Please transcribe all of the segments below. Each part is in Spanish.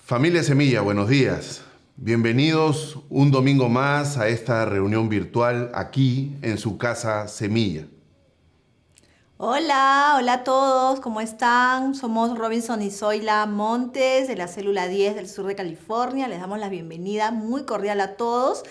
Familia Semilla, buenos días. Bienvenidos un domingo más a esta reunión virtual aquí en su casa Semilla. Hola a todos, ¿cómo están? Somos Robinson y Zoila Montes de la célula 10 del sur de California. Les damos la bienvenida muy cordial a todos,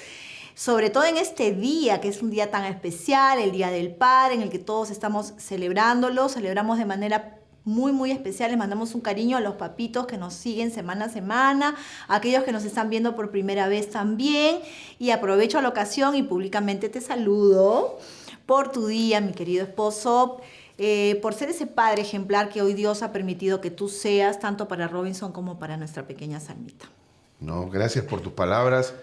sobre todo en este día, que es un día tan especial, el Día del Padre, en el que todos estamos celebrándolo. Celebramos de manera muy especial. Les mandamos un cariño a los papitos que nos siguen semana a semana, a aquellos que nos están viendo por primera vez también. Y aprovecho la ocasión y públicamente te saludo por tu día, mi querido esposo, por ser ese padre ejemplar que hoy Dios ha permitido que tú seas, tanto para Robinson como para nuestra pequeña Salmita. No, gracias por tus palabras,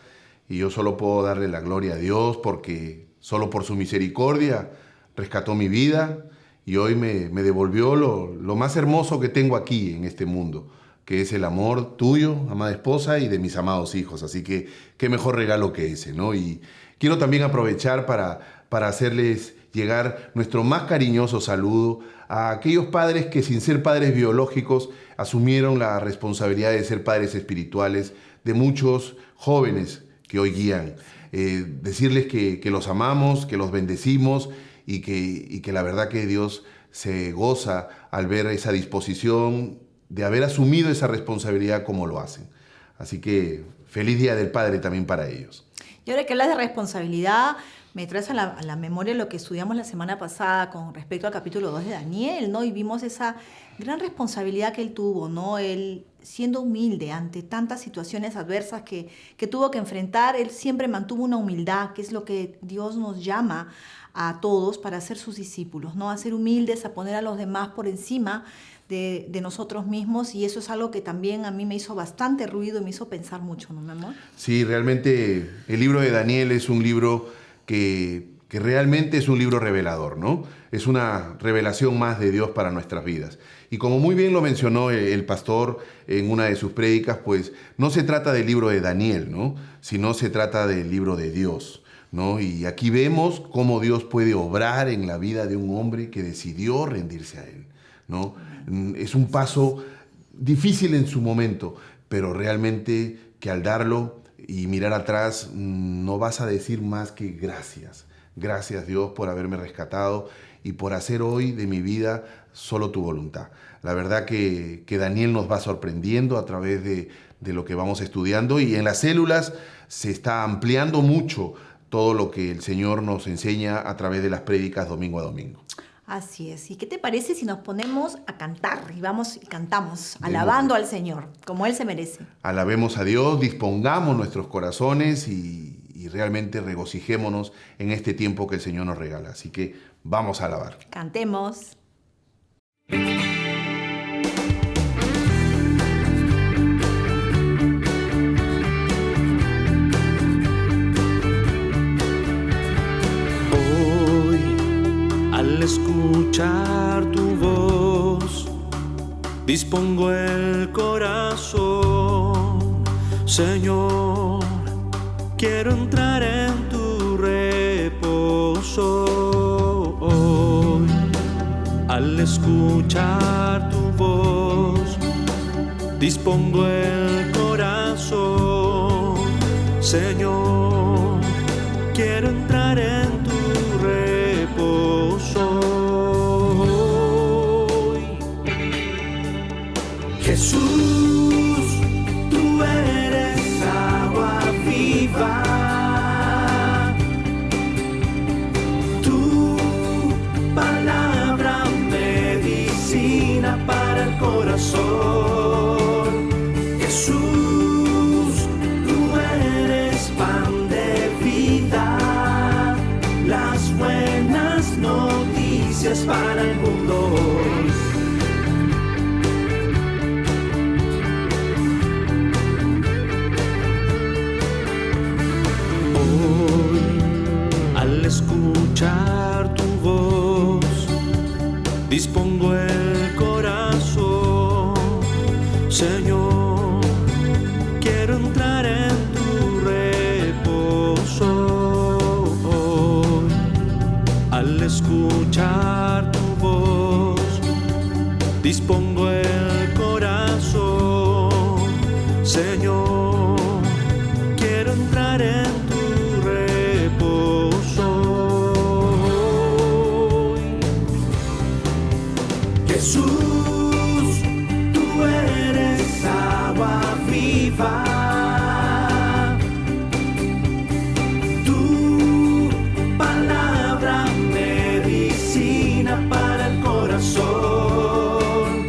y yo solo puedo darle la gloria a Dios porque solo por su misericordia rescató mi vida y hoy me devolvió lo más hermoso que tengo aquí en este mundo, que es el amor tuyo, amada esposa, y de mis amados hijos. Así que qué mejor regalo que ese, ¿no? Y quiero también aprovechar para hacerles llegar nuestro más cariñoso saludo a aquellos padres que, sin ser padres biológicos, asumieron la responsabilidad de ser padres espirituales de muchos jóvenes que hoy guían. Decirles que los amamos, que los bendecimos y que la verdad que Dios se goza al ver esa disposición de haber asumido esa responsabilidad como lo hacen. Así que feliz Día del Padre también para ellos. Y ahora que hablas de responsabilidad, me traes a la memoria lo que estudiamos la semana pasada con respecto al capítulo 2 de Daniel, ¿no? Y vimos esa gran responsabilidad que él tuvo, ¿no? Él, siendo humilde ante tantas situaciones adversas que tuvo que enfrentar, él siempre mantuvo una humildad, que es lo que Dios nos llama a todos para ser sus discípulos, ¿no? A ser humildes, a poner a los demás por encima de nosotros mismos, y eso es algo que también a mí me hizo bastante ruido y me hizo pensar mucho, ¿no, mi amor? Sí, realmente el libro de Daniel es un libro que realmente es un libro revelador, ¿no? Es una revelación más de Dios para nuestras vidas. Y como muy bien lo mencionó el pastor en una de sus prédicas, pues no se trata del libro de Daniel, ¿no? Sino se trata del libro de Dios, ¿no? Y aquí vemos cómo Dios puede obrar en la vida de un hombre que decidió rendirse a Él, ¿no? Es un paso difícil en su momento, pero realmente que al darlo y mirar atrás no vas a decir más que gracias. Gracias, Dios, por haberme rescatado y por hacer hoy de mi vida solo tu voluntad. La verdad que Daniel nos va sorprendiendo a través de lo que vamos estudiando, y en las células se está ampliando mucho todo lo que el Señor nos enseña a través de las prédicas domingo a domingo. Así es. ¿Y qué te parece si nos ponemos a cantar y vamos y cantamos, alabando al Señor, como Él se merece? Alabemos a Dios, dispongamos nuestros corazones y realmente regocijémonos en este tiempo que el Señor nos regala. Así que vamos a alabar. Cantemos. Al escuchar tu voz, dispongo el corazón. Señor, quiero entrar en tu reposo hoy. Al escuchar tu voz, dispongo el corazón. Señor, quiero entrar en tu reposo hoy. Jesús, tú eres agua viva. Tu palabra medicina para el corazón. Jesús, tú eres pan de vida. Las buenas noticias para el mundo hoy. Hoy, al escuchar tu voz, dispongo el corazón. Señor, quiero entrar en tu reposo hoy. Al escuchar tu voz, dispongo el corazón. Señor, quiero entrar en tu reposo. Jesús, tú eres agua viva. Tu palabra medicina para el corazón.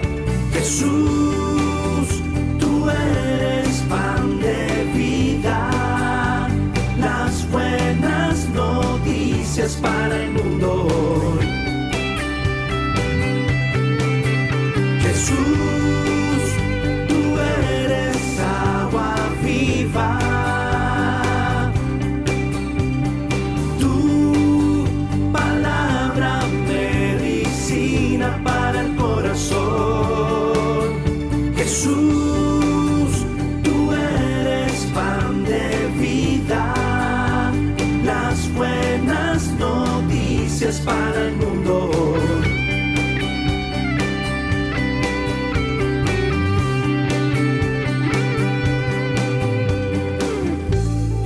Jesús, tú eres pan de vida. Las buenas noticias para el mundo hoy. Jesús, tú eres agua viva. Tu palabra medicina para el corazón. Jesús, tú eres pan de vida. Las buenas noticias para el mundo hoy.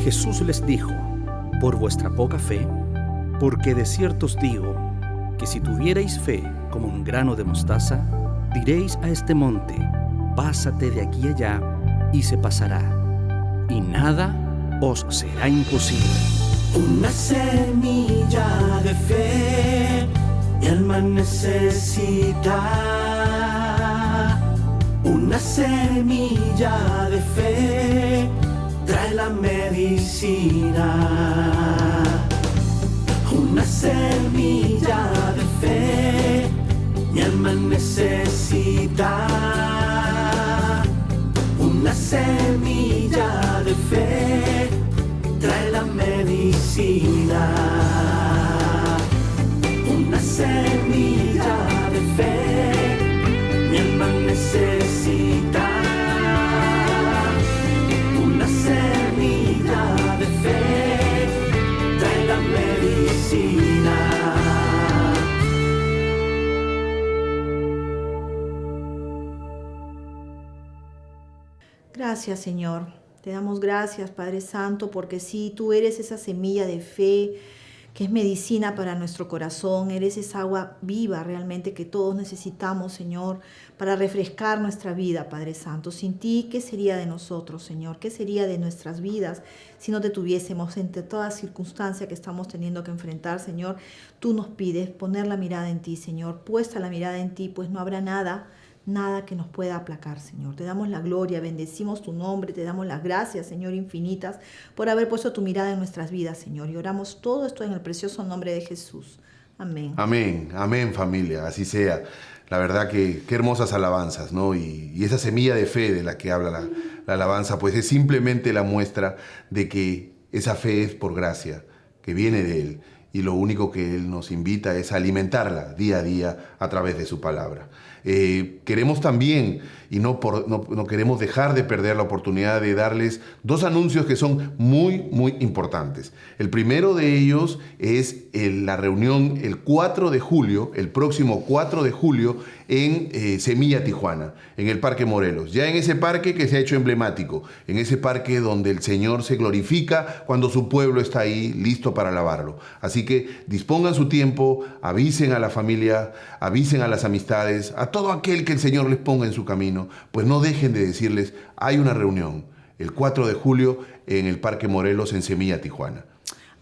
Jesús les dijo: por vuestra poca fe, porque de cierto os digo, que si tuvierais fe como un grano de mostaza, diréis a este monte: pásate de aquí allá, y se pasará, y nada os será imposible. Una semilla de fe mi alma necesita. Una semilla de fe trae la medicina. Una semilla de fe mi alma necesita. Una semilla de fe trae la medicina. Una semilla de fe mi alma necesita. Una semilla de fe trae la medicina. Gracias, Señor. Te damos gracias, Padre Santo, porque sí, tú eres esa semilla de fe que es medicina para nuestro corazón. Eres esa agua viva realmente que todos necesitamos, Señor, para refrescar nuestra vida, Padre Santo. Sin ti, ¿qué sería de nosotros, Señor? ¿Qué sería de nuestras vidas si no te tuviésemos entre toda circunstancia que estamos teniendo que enfrentar, Señor? Tú nos pides poner la mirada en ti, Señor. Puesta la mirada en ti, pues no habrá nada que nos pueda aplacar, Señor. Te damos la gloria, bendecimos tu nombre, te damos las gracias, Señor, infinitas, por haber puesto tu mirada en nuestras vidas, Señor. Y oramos todo esto en el precioso nombre de Jesús. Amén. Amén, amén, familia, así sea. La verdad que qué hermosas alabanzas, ¿no? Y esa semilla de fe de la que habla la alabanza, pues es simplemente la muestra de que esa fe es por gracia, que viene de Él. Y lo único que Él nos invita es a alimentarla día a día a través de su palabra. Queremos también, y no queremos dejar de perder la oportunidad de darles dos anuncios que son muy, muy importantes. El primero de ellos es la reunión el 4 de julio, el próximo 4 de julio, en Semilla Tijuana, en el Parque Morelos. Ya en ese parque que se ha hecho emblemático, en ese parque donde el Señor se glorifica cuando su pueblo está ahí listo para alabarlo. Así que dispongan su tiempo, avisen a la familia, avisen a las amistades, a todo aquel que el Señor les ponga en su camino, pues no dejen de decirles: hay una reunión el 4 de julio en el Parque Morelos en Semilla Tijuana.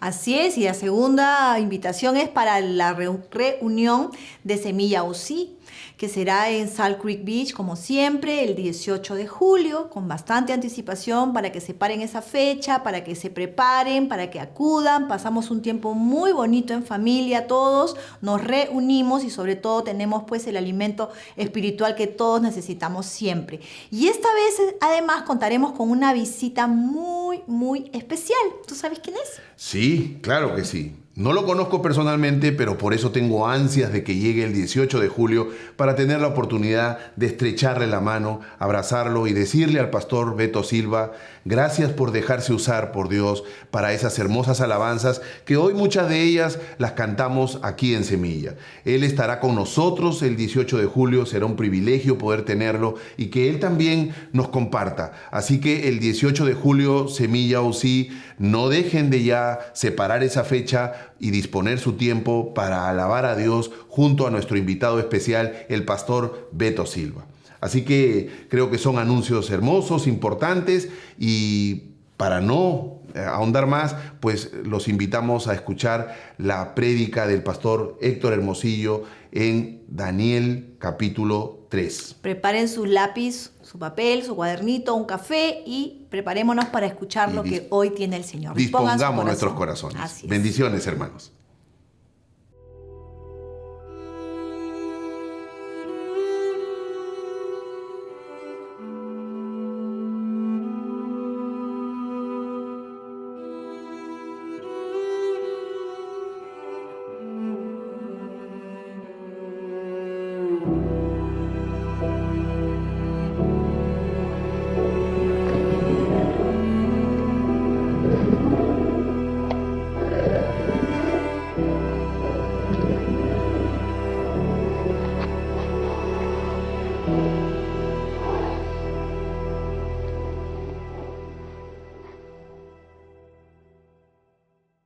Así es, y la segunda invitación es para la reunión de Semilla UC, que será en Salt Creek Beach, como siempre, el 18 de julio, con bastante anticipación para que separen esa fecha, para que se preparen, para que acudan. Pasamos un tiempo muy bonito en familia, todos nos reunimos y sobre todo tenemos pues el alimento espiritual que todos necesitamos siempre. Y esta vez además contaremos con una visita muy, muy especial. ¿Tú sabes quién es? Sí, claro que sí. No lo conozco personalmente, pero por eso tengo ansias de que llegue el 18 de julio para tener la oportunidad de estrecharle la mano, abrazarlo y decirle al pastor Beto Silva, gracias por dejarse usar por Dios para esas hermosas alabanzas que hoy muchas de ellas las cantamos aquí en Semilla. Él estará con nosotros el 18 de julio, será un privilegio poder tenerlo y que Él también nos comparta. Así que el 18 de julio, Semilla OC, no dejen de ya separar esa fecha y disponer su tiempo para alabar a Dios junto a nuestro invitado especial, el pastor Beto Silva. Así que creo que son anuncios hermosos, importantes, y para no ahondar más, pues los invitamos a escuchar la prédica del pastor Héctor Hermosillo en Daniel capítulo 3. Preparen su lápiz, su papel, su cuadernito, un café y preparémonos para escuchar lo que hoy tiene el Señor. Dispongamos nuestros corazones. Así es. Bendiciones, hermanos.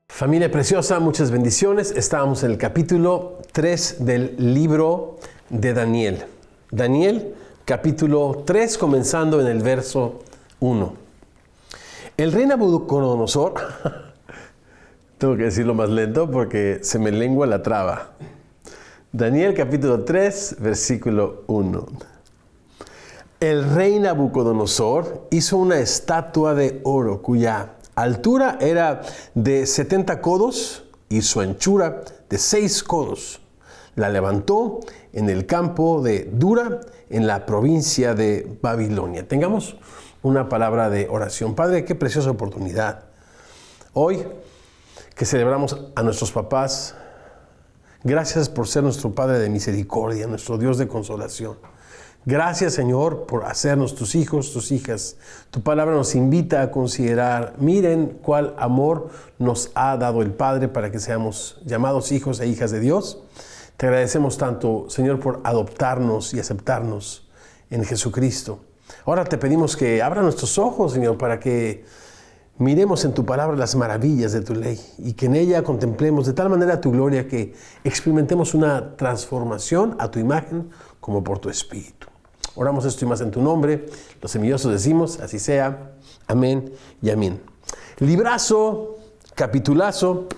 Familia preciosa, muchas bendiciones. Estábamos en el capítulo 3 del libro de Daniel. Daniel, capítulo 3, comenzando en el verso 1. El rey Nabucodonosor, tengo que decirlo más lento porque se me lengua la traba. Daniel, capítulo 3, versículo 1. El rey Nabucodonosor hizo una estatua de oro cuya altura era de 70 codos y su anchura de 6 codos. La levantó en el campo de Dura, en la provincia de Babilonia. Tengamos una palabra de oración. Padre, qué preciosa oportunidad. Hoy que celebramos a nuestros papás, gracias por ser nuestro Padre de misericordia, nuestro Dios de consolación. Gracias, Señor, por hacernos tus hijos, tus hijas. Tu palabra nos invita a considerar, miren cuál amor nos ha dado el Padre para que seamos llamados hijos e hijas de Dios. Te agradecemos tanto, Señor, por adoptarnos y aceptarnos en Jesucristo. Ahora te pedimos que abra nuestros ojos, Señor, para que miremos en tu palabra las maravillas de tu ley y que en ella contemplemos de tal manera tu gloria que experimentemos una transformación a tu imagen como por tu Espíritu. Oramos esto y más en tu nombre. Los semillosos decimos, así sea. Amén y amén. Librazo, capitulazo,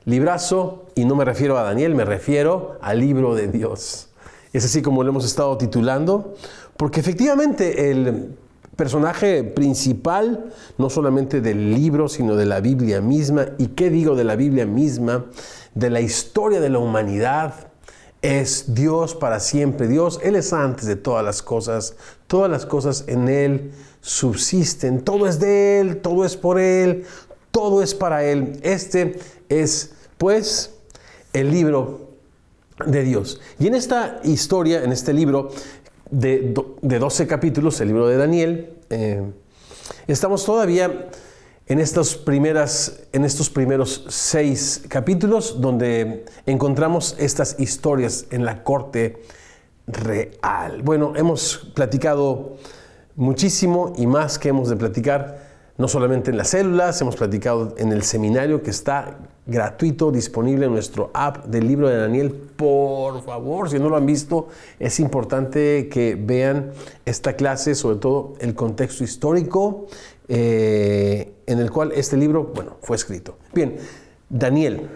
librazo, y no me refiero a Daniel, me refiero al libro de Dios. Es así como lo hemos estado titulando, porque efectivamente el personaje principal, no solamente del libro, sino de la Biblia misma, y qué digo de la Biblia misma, de la historia de la humanidad, es Dios para siempre. Dios, Él es antes de todas las cosas en Él subsisten, todo es de Él, todo es por Él, todo es para Él. Este es, pues, el libro de Dios. Y en esta historia, en este libro de 12 capítulos, el libro de Daniel, estamos todavía en estos primeros 6 capítulos donde encontramos estas historias en la corte real. Bueno, hemos platicado muchísimo y más que hemos de platicar, no solamente en las células, hemos platicado en el seminario que está gratuito, disponible en nuestro app del libro de Daniel. Por favor, si no lo han visto, es importante que vean esta clase, sobre todo el contexto histórico en el cual este libro, bueno, fue escrito. Bien, Daniel.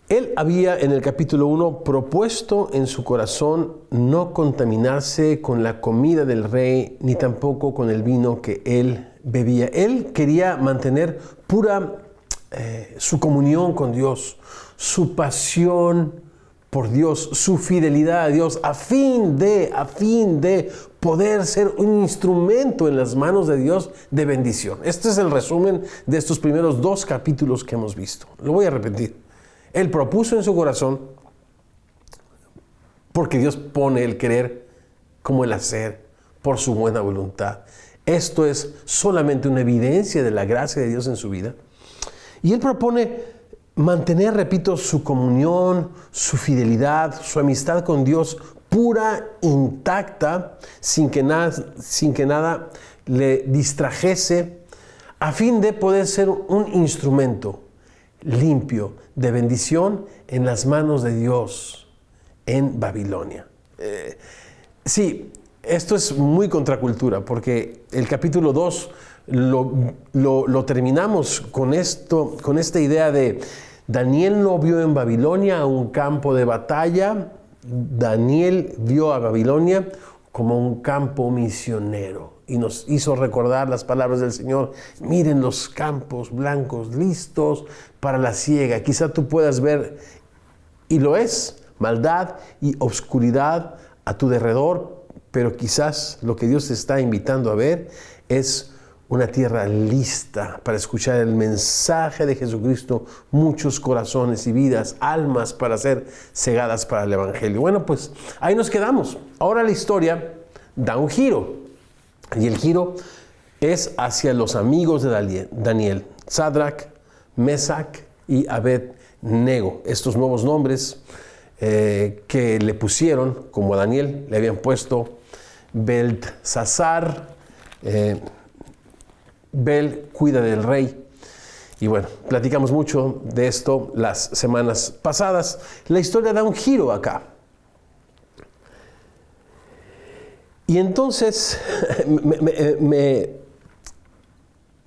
Él había en el capítulo 1 propuesto en su corazón no contaminarse con la comida del rey, ni tampoco con el vino que él bebía. Él quería mantener pura su comunión con Dios, su pasión por Dios, su fidelidad a Dios, a fin de poder ser un instrumento en las manos de Dios de bendición. Este es el resumen de estos primeros 2 capítulos que hemos visto. Lo voy a repetir. Él propuso en su corazón, porque Dios pone el querer como el hacer por su buena voluntad. Esto es solamente una evidencia de la gracia de Dios en su vida. Y Él propone mantener, repito, su comunión, su fidelidad, su amistad con Dios pura, intacta, sin que nada le distrajese, a fin de poder ser un instrumento limpio de bendición en las manos de Dios en Babilonia. Sí, esto es muy contracultura, porque el capítulo 2 lo terminamos con esta idea de Daniel no vio en Babilonia un campo de batalla. Daniel vio a Babilonia como un campo misionero y nos hizo recordar las palabras del Señor. Miren los campos blancos listos para la siega. Quizá tú puedas ver, y lo es, maldad y obscuridad a tu derredor, pero quizás lo que Dios te está invitando a ver es una tierra lista para escuchar el mensaje de Jesucristo, muchos corazones y vidas, almas para ser cegadas para el Evangelio. Bueno, pues ahí nos quedamos. Ahora la historia da un giro, y el giro es hacia los amigos de Daniel, Sadrach, Mesach y Abed-Nego. Estos nuevos nombres que le pusieron, como a Daniel le habían puesto Beltsasar, Bel cuida del rey. Y bueno, platicamos mucho de esto las semanas pasadas. La historia da un giro acá. Y entonces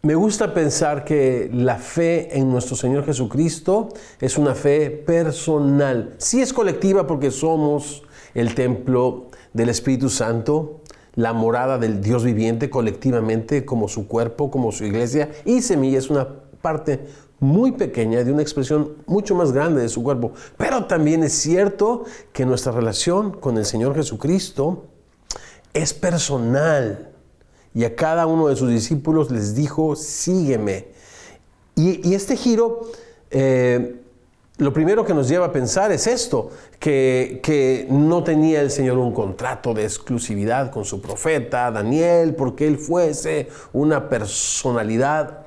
me gusta pensar que la fe en nuestro Señor Jesucristo es una fe personal. Sí es colectiva porque somos el templo del Espíritu Santo, la morada del Dios viviente colectivamente, como su cuerpo, como su iglesia, y Semilla es una parte muy pequeña de una expresión mucho más grande de su cuerpo. Pero también es cierto que nuestra relación con el Señor Jesucristo es personal, y a cada uno de sus discípulos les dijo: sígueme. Y este giro, lo primero que nos lleva a pensar es esto, que no tenía el Señor un contrato de exclusividad con su profeta Daniel, porque él fuese una personalidad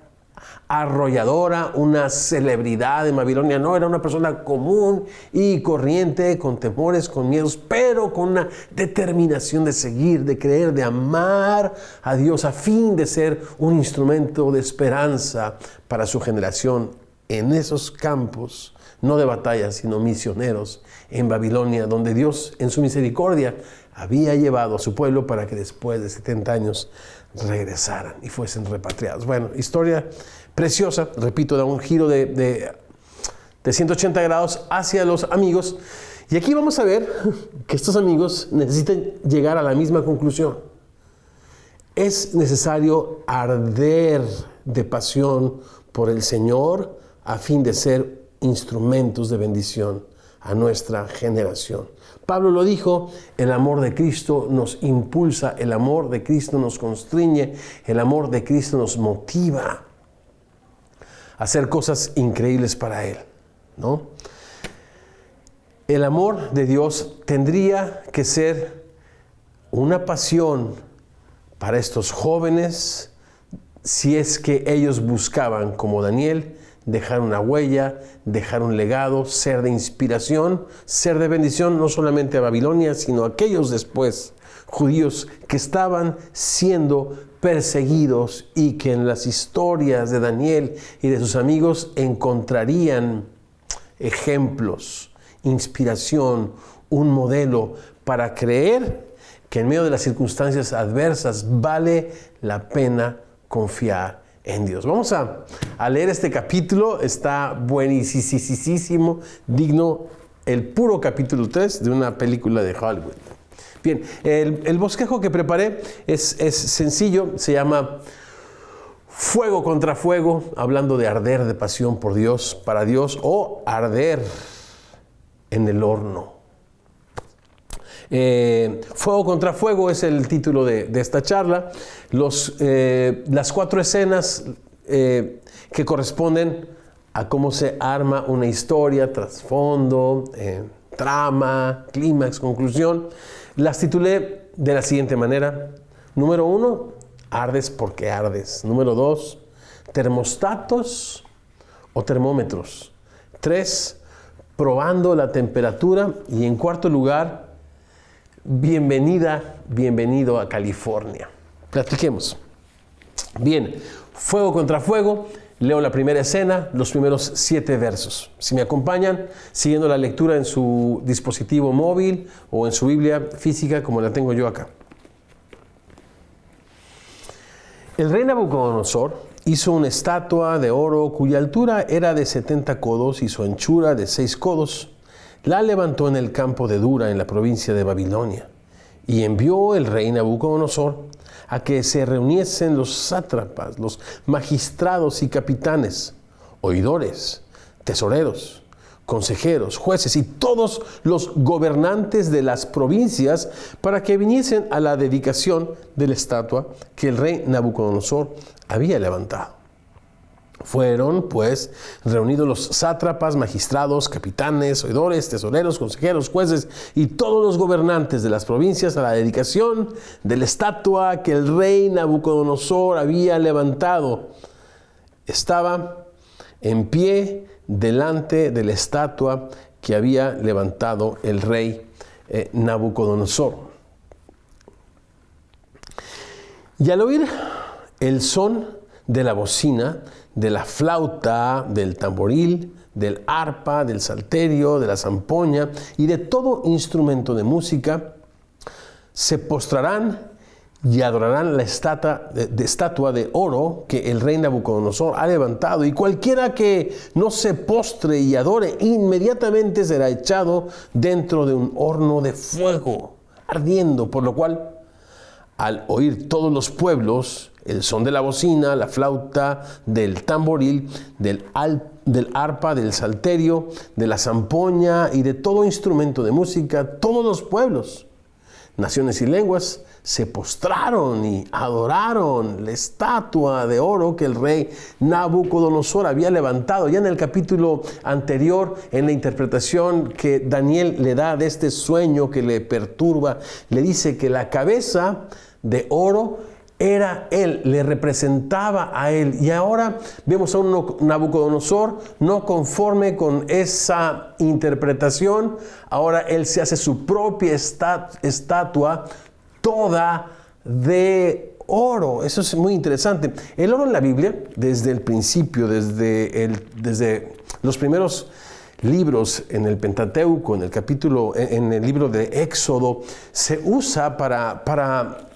arrolladora, una celebridad en Babilonia. No, era una persona común y corriente, con temores, con miedos, pero con una determinación de seguir, de creer, de amar a Dios, a fin de ser un instrumento de esperanza para su generación en esos campos, no de batalla, sino misioneros en Babilonia, donde Dios en su misericordia había llevado a su pueblo para que después de 70 años regresaran y fuesen repatriados. Bueno, historia preciosa, repito, da un giro de 180 grados hacia los amigos. Y aquí vamos a ver que estos amigos necesitan llegar a la misma conclusión. Es necesario arder de pasión por el Señor a fin de ser instrumentos de bendición a nuestra generación. Pablo lo dijo: el amor de Cristo nos impulsa, el amor de Cristo nos constriñe, el amor de Cristo nos motiva a hacer cosas increíbles para Él, ¿no? El amor de Dios tendría que ser una pasión para estos jóvenes si es que ellos buscaban, como Daniel, dejar una huella, dejar un legado, ser de inspiración, ser de bendición no solamente a Babilonia, sino a aquellos después judíos que estaban siendo perseguidos y que en las historias de Daniel y de sus amigos encontrarían ejemplos, inspiración, un modelo para creer que en medio de las circunstancias adversas vale la pena confiar en Dios. Vamos a leer este capítulo, está buenísimo, digno el puro capítulo 3 de una película de Hollywood. Bien, el bosquejo que preparé es sencillo, se llama Fuego contra Fuego, hablando de arder de pasión por Dios, para Dios, o arder en el horno. Fuego contra fuego es el título de esta charla. Las 4 escenas que corresponden a cómo se arma una historia, trasfondo, trama, clímax, conclusión, las titulé de la siguiente manera. Número 1, ardes porque ardes. Número 2, termostatos o termómetros. 3, probando la temperatura. Y en cuarto lugar, bienvenido a California. Platiquemos. Bien, fuego contra fuego. Leo la primera escena, los primeros 7 versos. Si me acompañan, siguiendo la lectura en su dispositivo móvil o en su Biblia física, como la tengo yo acá. El rey Nabucodonosor hizo una estatua de oro cuya altura era de 70 codos y su anchura de 6 codos. La levantó en el campo de Dura, en la provincia de Babilonia. Y envió el rey Nabucodonosor a que se reuniesen los sátrapas, los magistrados y capitanes, oidores, tesoreros, consejeros, jueces y todos los gobernantes de las provincias para que viniesen a la dedicación de la estatua que el rey Nabucodonosor había levantado. Fueron, pues, reunidos los sátrapas, magistrados, capitanes, oidores, tesoreros, consejeros, jueces y todos los gobernantes de las provincias a la dedicación de la estatua que el rey Nabucodonosor había levantado. Estaba en pie delante de la estatua que había levantado el rey Nabucodonosor. Y al oír el son de la bocina, de la flauta, del tamboril, del arpa, del salterio, de la zampoña y de todo instrumento de música, se postrarán y adorarán la estatua de oro que el rey Nabucodonosor ha levantado, y cualquiera que no se postre y adore inmediatamente será echado dentro de un horno de fuego ardiendo, por lo cual al oír todos los pueblos el son de la bocina, la flauta, del tamboril, del arpa, del salterio, de la zampoña y de todo instrumento de música, todos los pueblos, naciones y lenguas se postraron y adoraron la estatua de oro que el rey Nabucodonosor había levantado. Ya en el capítulo anterior, en la interpretación que Daniel le da de este sueño que le perturba, le dice que la cabeza de oro era él, le representaba a él. Y ahora vemos a un Nabucodonosor no conforme con esa interpretación. Ahora él se hace su propia estatua toda de oro. Eso es muy interesante. El oro en la Biblia, desde el principio, desde los primeros libros en el Pentateuco, en el libro de Éxodo, se usa para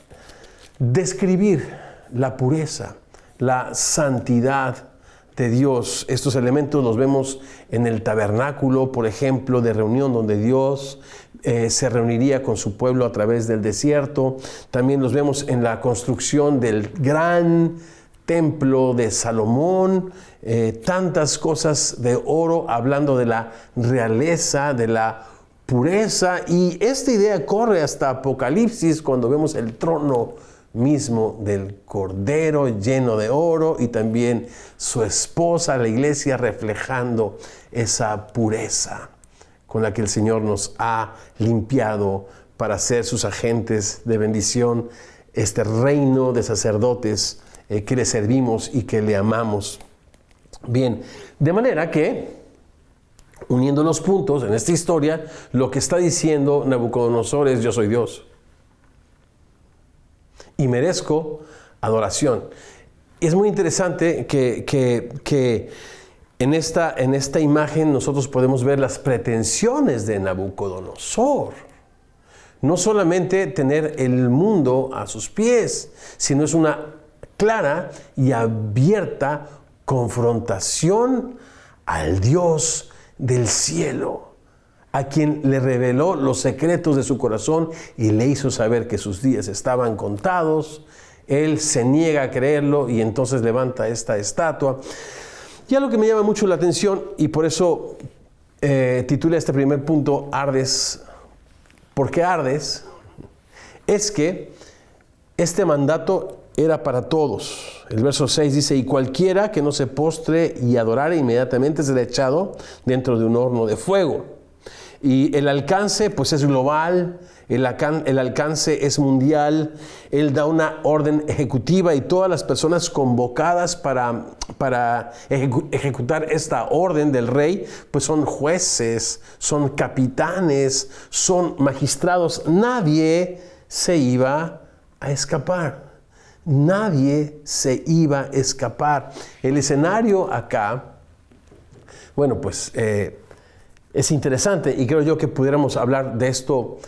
describir la pureza, la santidad de Dios. Estos elementos los vemos en el tabernáculo, por ejemplo, de reunión donde Dios se reuniría con su pueblo a través del desierto. También los vemos en la construcción del gran templo de Salomón. Tantas cosas de oro hablando de la realeza, de la pureza. Y esta idea corre hasta Apocalipsis, cuando vemos el trono mismo del Cordero lleno de oro y también su esposa, la iglesia, reflejando esa pureza con la que el Señor nos ha limpiado para ser sus agentes de bendición, este reino de sacerdotes que le servimos y que le amamos. Bien, de manera que, uniendo los puntos en esta historia, lo que está diciendo Nabucodonosor es: yo soy Dios y merezco adoración. Es muy interesante que en esta imagen nosotros podemos ver las pretensiones de Nabucodonosor. No solamente tener el mundo a sus pies, sino es una clara y abierta confrontación al Dios del cielo, a quien le reveló los secretos de su corazón y le hizo saber que sus días estaban contados. Él se niega a creerlo y entonces levanta esta estatua. Y algo que me llama mucho la atención, y por eso titulé este primer punto, ardes. ¿Por qué ardes? Es que este mandato era para todos. El verso 6 dice, y cualquiera que no se postre y adorare inmediatamente será echado dentro de un horno de fuego. Y el alcance pues es global, el alcance es mundial. Él da una orden ejecutiva y todas las personas convocadas para ejecutar esta orden del rey pues son jueces, son capitanes, son magistrados. Nadie se iba a escapar. Nadie se iba a escapar. El escenario acá, bueno, pues es interesante y creo yo que pudiéramos hablar de esto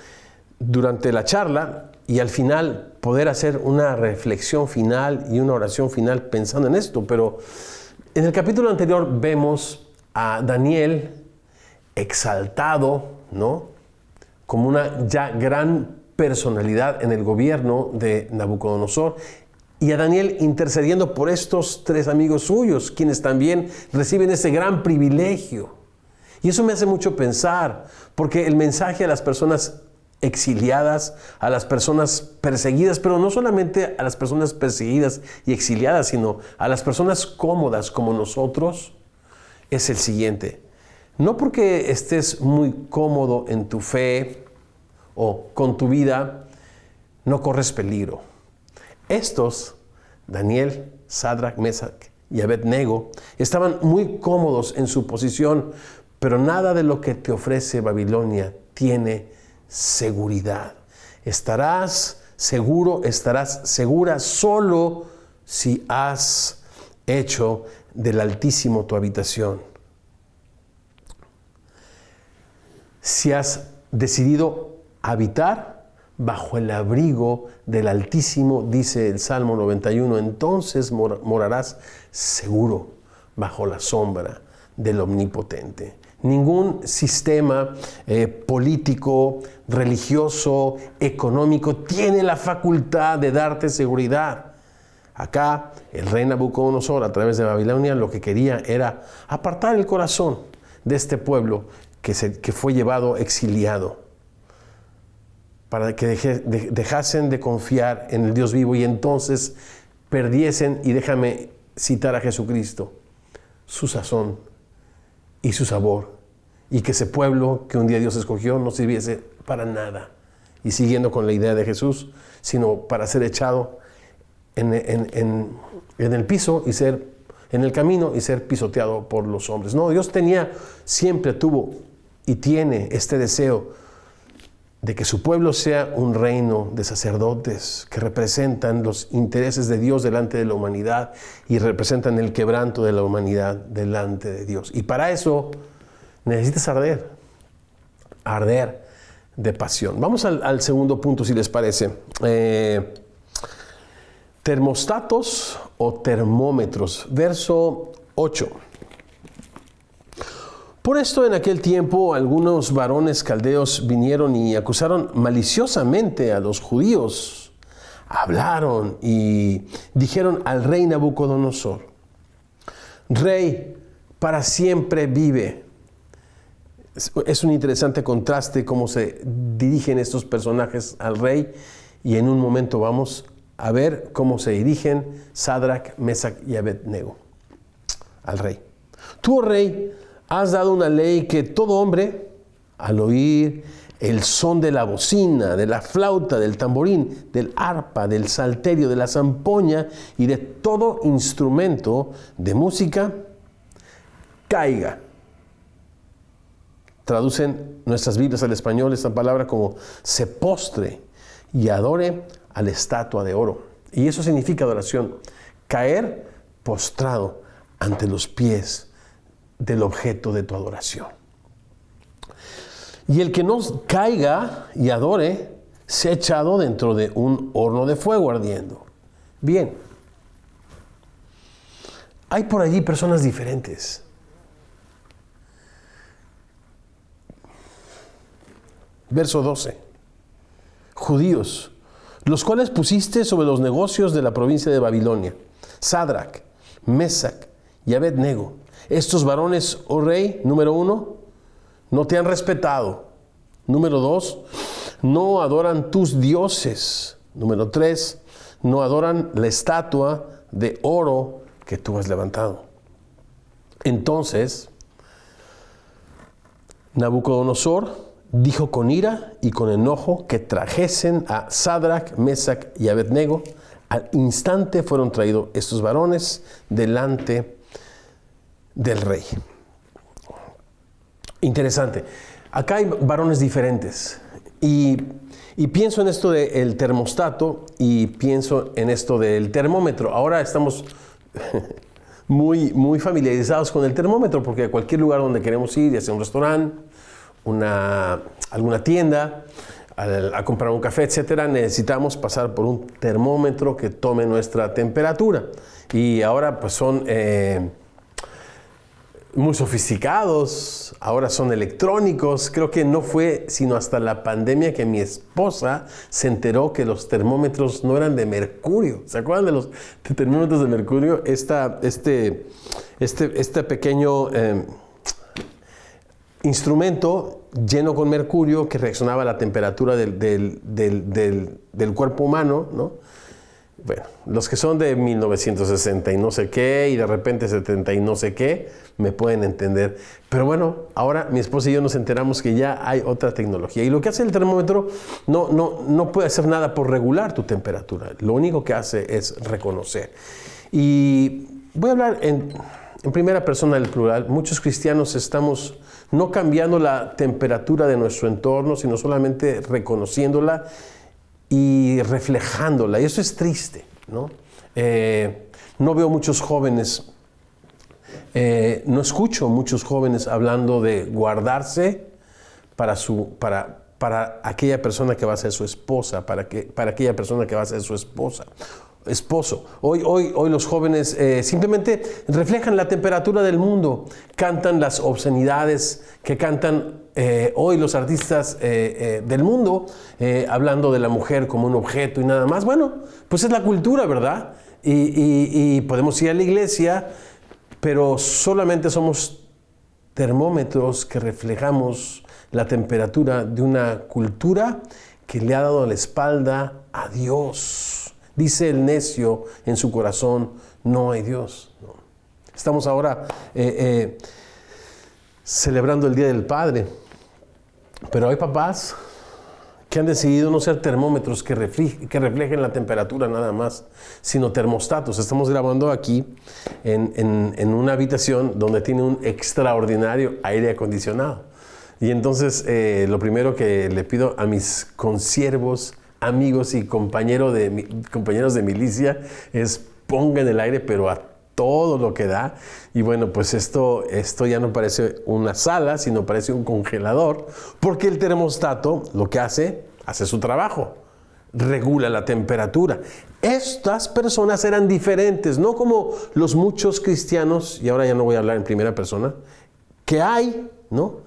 durante la charla y al final poder hacer una reflexión final y una oración final pensando en esto. Pero en el capítulo anterior vemos a Daniel exaltado, ¿no?, como una ya gran personalidad en el gobierno de Nabucodonosor, y a Daniel intercediendo por estos 3 amigos suyos, quienes también reciben ese gran privilegio. Y eso me hace mucho pensar, porque el mensaje a las personas exiliadas, a las personas perseguidas, pero no solamente a las personas perseguidas y exiliadas, sino a las personas cómodas como nosotros, es el siguiente. No porque estés muy cómodo en tu fe o con tu vida, no corres peligro. Estos, Daniel, Sadrach, Mesach y Abed-Nego, estaban muy cómodos en su posición, pero nada de lo que te ofrece Babilonia tiene seguridad. Estarás seguro, estarás segura solo si has hecho del Altísimo tu habitación. Si has decidido habitar bajo el abrigo del Altísimo, dice el Salmo 91, entonces morarás seguro bajo la sombra del Omnipotente. Ningún sistema político, religioso, económico tiene la facultad de darte seguridad. Acá el rey Nabucodonosor, a través de Babilonia, lo que quería era apartar el corazón de este pueblo que fue llevado exiliado, para que dejasen de confiar en el Dios vivo y entonces perdiesen, y déjame citar a Jesucristo, su sazón y su sabor, y que ese pueblo que un día Dios escogió no sirviese para nada, y siguiendo con la idea de Jesús, sino para ser echado en el piso y ser en el camino y ser pisoteado por los hombres. No, Dios siempre tuvo y tiene este deseo de que su pueblo sea un reino de sacerdotes que representan los intereses de Dios delante de la humanidad y representan el quebranto de la humanidad delante de Dios. Y para eso necesitas arder de pasión. Vamos al segundo punto, si les parece. Termostatos o termómetros. Verso 8. Por esto en aquel tiempo algunos varones caldeos vinieron y acusaron maliciosamente a los judíos. Hablaron y dijeron al rey Nabucodonosor: Rey, para siempre vive. Es un interesante contraste cómo se dirigen estos personajes al rey, y en un momento vamos a ver cómo se dirigen Sadrach, Mesach y Abed-Nego al rey. Tú, oh rey, has dado una ley que todo hombre, al oír el son de la bocina, de la flauta, del tamborín, del arpa, del salterio, de la zampoña y de todo instrumento de música, caiga. Traducen nuestras Biblias al español esta palabra como se postre y adore a la estatua de oro. Y eso significa adoración, caer postrado ante los pies del objeto de tu adoración. Y el que no caiga y adore, sea echado dentro de un horno de fuego ardiendo. Bien, hay por allí personas diferentes. Verso 12. Judíos, los cuales pusiste sobre los negocios de la provincia de Babilonia, Sadrach, Mesach y Abed-Nego. Estos varones, oh rey, número 1, no te han respetado. Número 2, no adoran tus dioses. Número 3, no adoran la estatua de oro que tú has levantado. Entonces, Nabucodonosor dijo con ira y con enojo que trajesen a Sadrach, Mesach y Abednego. Al instante fueron traídos estos varones delante del rey. Interesante. Acá hay varones diferentes. Y pienso en esto del termostato y pienso en esto del termómetro. Ahora estamos muy familiarizados con el termómetro, porque a cualquier lugar donde queremos ir, ya sea un restaurante, alguna tienda, a comprar un café, etcétera, necesitamos pasar por un termómetro que tome nuestra temperatura. Y ahora pues son muy sofisticados, ahora son electrónicos. Creo que no fue sino hasta la pandemia que mi esposa se enteró que los termómetros no eran de mercurio. ¿Se acuerdan de los termómetros de mercurio? Este pequeño instrumento lleno con mercurio que reaccionaba a la temperatura del cuerpo humano, ¿no? Bueno, los que son de 1960 y no sé qué, y de repente 70 y no sé qué, me pueden entender. Pero bueno, ahora mi esposa y yo nos enteramos que ya hay otra tecnología. Y lo que hace el termómetro no puede hacer nada por regular tu temperatura. Lo único que hace es reconocer. Y voy a hablar en primera persona del plural. Muchos cristianos estamos no cambiando la temperatura de nuestro entorno, sino solamente reconociéndola y reflejándola. Y eso es triste, ¿no? No veo muchos jóvenes, no escucho muchos jóvenes hablando de guardarse para aquella persona que va a ser su esposa, para aquella persona que va a ser su esposo. Hoy los jóvenes simplemente reflejan la temperatura del mundo, cantan las obscenidades que cantan hoy los artistas del mundo, hablando de la mujer como un objeto y nada más. Bueno, pues es la cultura, ¿verdad? Y podemos ir a la iglesia, pero solamente somos termómetros que reflejamos la temperatura de una cultura que le ha dado la espalda a Dios. Dice el necio en su corazón, no hay Dios. No. Estamos ahora celebrando el Día del Padre, pero hay papás que han decidido no ser termómetros que reflejen la temperatura nada más, sino termostatos. Estamos grabando aquí en una habitación donde tiene un extraordinario aire acondicionado. Y entonces lo primero que le pido a mis consiervos, amigos y compañeros de milicia es pongan el aire, pero a todo lo que da. Y bueno, pues esto ya no parece una sala, sino parece un congelador, porque el termostato lo que hace su trabajo, regula la temperatura. Estas personas eran diferentes, no como los muchos cristianos, y ahora ya no voy a hablar en primera persona, que hay, ¿no?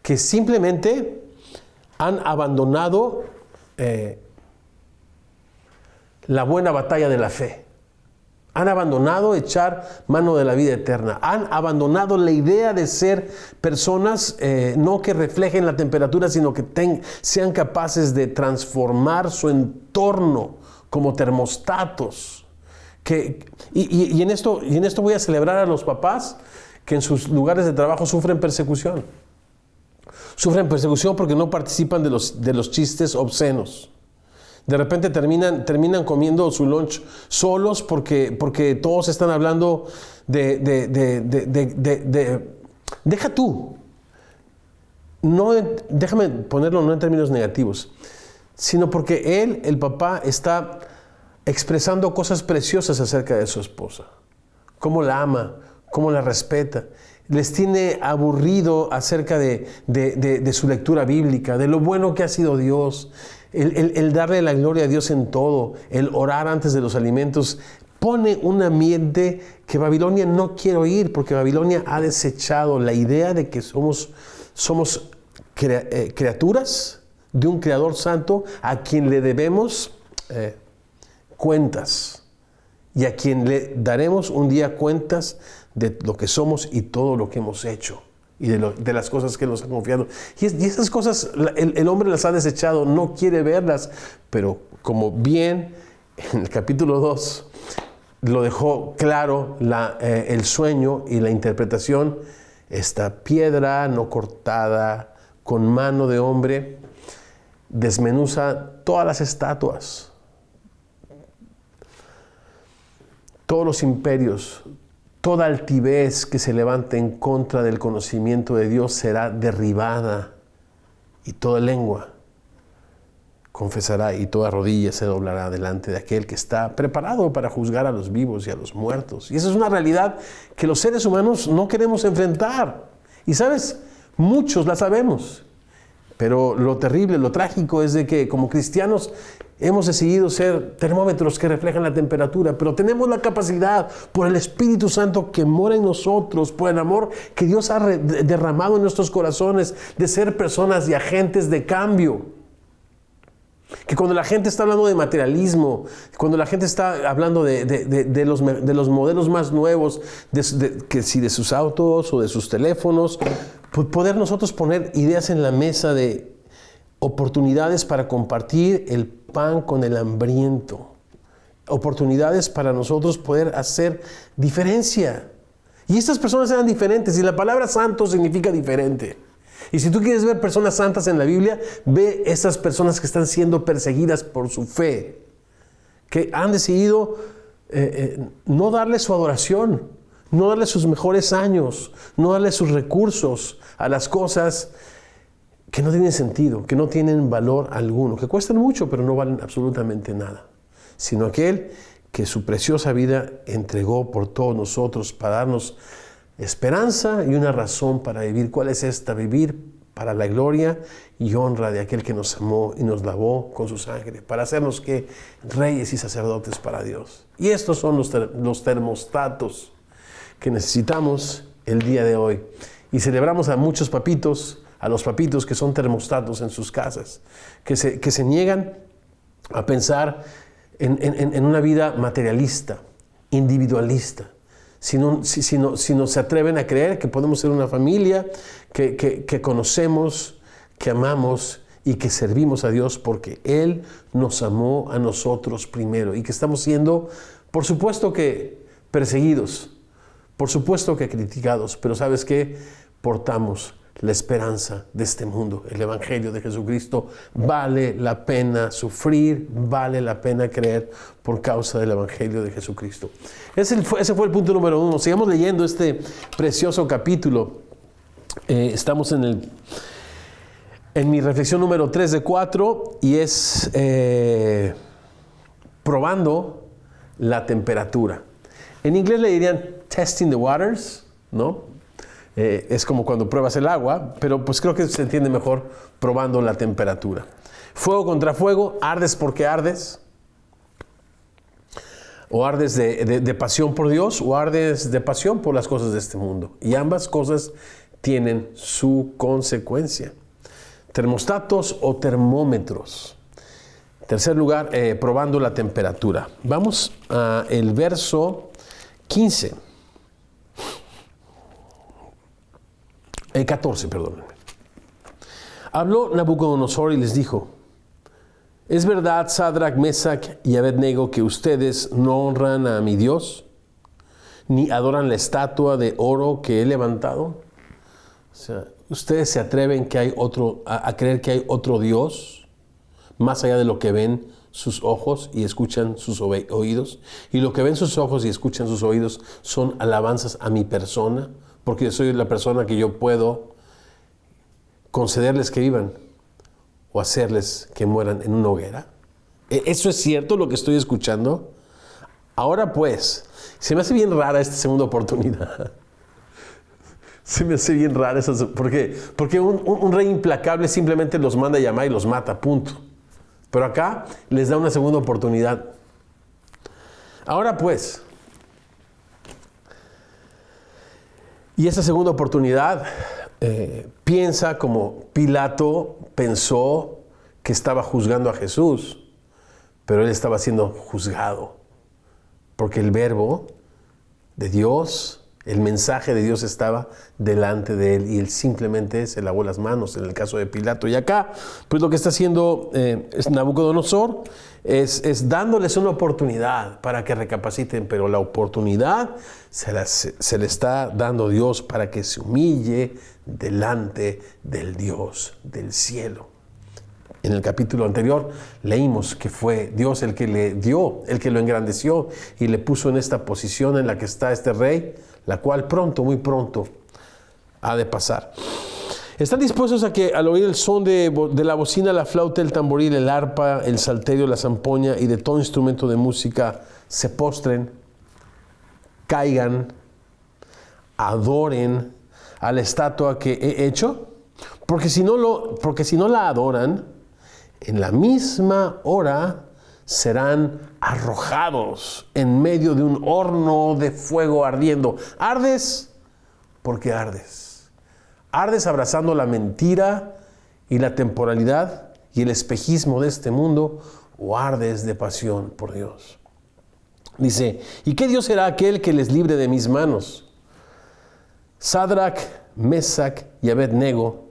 Que simplemente han abandonado la buena batalla de la fe. Han abandonado echar mano de la vida eterna. Han abandonado la idea de ser personas no que reflejen la temperatura, sino que sean capaces de transformar su entorno como termostatos. Y en esto voy a celebrar a los papás que en sus lugares de trabajo sufren persecución. Sufren persecución porque no participan de los chistes obscenos. De repente terminan comiendo su lunch solos porque todos están hablando deja tú. Déjame ponerlo no en términos negativos, sino porque el papá, está expresando cosas preciosas acerca de su esposa. Cómo la ama, cómo la respeta. Les tiene aburrido acerca de su lectura bíblica, de lo bueno que ha sido Dios. El darle la gloria a Dios en todo, el orar antes de los alimentos, pone un ambiente que Babilonia no quiere oír, porque Babilonia ha desechado la idea de que somos criaturas de un Creador Santo a quien le debemos cuentas y a quien le daremos un día cuentas de lo que somos y todo lo que hemos hecho. y de las cosas que nos ha confiado. Y esas cosas el hombre las ha desechado, no quiere verlas, pero como bien en el capítulo 2 lo dejó claro el sueño y la interpretación, esta piedra no cortada con mano de hombre desmenuza todas las estatuas, todos los imperios, toda altivez que se levante en contra del conocimiento de Dios será derribada, y toda lengua confesará y toda rodilla se doblará delante de aquel que está preparado para juzgar a los vivos y a los muertos. Y esa es una realidad que los seres humanos no queremos enfrentar. Y sabes, muchos la sabemos. Pero lo terrible, lo trágico es de que como cristianos hemos decidido ser termómetros que reflejan la temperatura, pero tenemos la capacidad por el Espíritu Santo que mora en nosotros, por el amor que Dios ha derramado en nuestros corazones, de ser personas y agentes de cambio. Que cuando la gente está hablando de materialismo, cuando la gente está hablando de los modelos más nuevos, que si de sus autos o de sus teléfonos, pues poder nosotros poner ideas en la mesa de oportunidades para compartir el pan con el hambriento, oportunidades para nosotros poder hacer diferencia. Y estas personas eran diferentes, y la palabra santo significa diferente. Y si tú quieres ver personas santas en la Biblia, ve esas personas que están siendo perseguidas por su fe, que han decidido no darle su adoración, no darle sus mejores años, no darle sus recursos a las cosas que no tienen sentido, que no tienen valor alguno, que cuestan mucho pero no valen absolutamente nada, sino aquel que su preciosa vida entregó por todos nosotros para darnos esperanza y una razón para vivir. ¿Cuál es esta? Vivir para la gloria y honra de aquel que nos amó y nos lavó con su sangre, para hacernos que reyes y sacerdotes para Dios. Y estos son los termostatos que necesitamos el día de hoy. Y celebramos a muchos papitos, a los papitos que son termostatos en sus casas, que se niegan a pensar en una vida materialista, individualista, sino se atreven a creer que podemos ser una familia que conocemos, que amamos y que servimos a Dios porque Él nos amó a nosotros primero, y que estamos siendo, por supuesto que perseguidos, por supuesto que criticados, pero ¿sabes qué? Portamos la esperanza de este mundo, el Evangelio de Jesucristo. Vale la pena sufrir, vale la pena creer por causa del Evangelio de Jesucristo. Ese fue el punto número 1. Sigamos leyendo este precioso capítulo. Estamos en mi reflexión número 3 de 4, y es probando la temperatura. En inglés le dirían testing the waters, ¿no? Es como cuando pruebas el agua, pero pues creo que se entiende mejor probando la temperatura. Fuego contra fuego, ardes porque ardes. O ardes de pasión por Dios, o ardes de pasión por las cosas de este mundo. Y ambas cosas tienen su consecuencia. Termostatos o termómetros. Tercer lugar, probando la temperatura. Vamos al verso 15. 14, perdón. Habló Nabucodonosor y les dijo: ¿es verdad, Sadrach, Mesach y Abednego, que ustedes no honran a mi Dios, ni adoran la estatua de oro que he levantado? O sea, ¿ustedes se atreven a creer que hay otro Dios, más allá de lo que ven sus ojos y escuchan sus oídos? Y lo que ven sus ojos y escuchan sus oídos son alabanzas a mi persona, porque yo soy la persona que yo puedo concederles que vivan o hacerles que mueran en una hoguera. ¿Eso es cierto lo que estoy escuchando? Ahora pues, se me hace bien rara esta segunda oportunidad. Se me hace bien rara esa. ¿Por qué? Porque un rey implacable simplemente los manda a llamar y los mata, punto. Pero acá les da una segunda oportunidad. Ahora pues, y esa segunda oportunidad piensa como Pilato pensó que estaba juzgando a Jesús, pero él estaba siendo juzgado, porque el verbo de Dios El mensaje de Dios estaba delante de él y él simplemente se lavó las manos en el caso de Pilato. Y acá, pues lo que está haciendo Nabucodonosor es dándoles una oportunidad para que recapaciten, pero la oportunidad se le está dando Dios para que se humille delante del Dios del cielo. En el capítulo anterior leímos que fue Dios el que le dio, el que lo engrandeció y le puso en esta posición en la que está este rey, la cual pronto, muy pronto, ha de pasar. ¿Están dispuestos a que al oír el son de la bocina, la flauta, el tamboril, el arpa, el salterio, la zampoña y de todo instrumento de música se postren, caigan, adoren a la estatua que he hecho? Porque si no la adoran, en la misma hora serán arrojados en medio de un horno de fuego ardiendo. ¿Ardes? Porque ardes. Ardes abrazando la mentira y la temporalidad y el espejismo de este mundo, o ardes de pasión por Dios. Dice, ¿y qué Dios será aquel que les libre de mis manos? Sadrach, Mesac y Abed-nego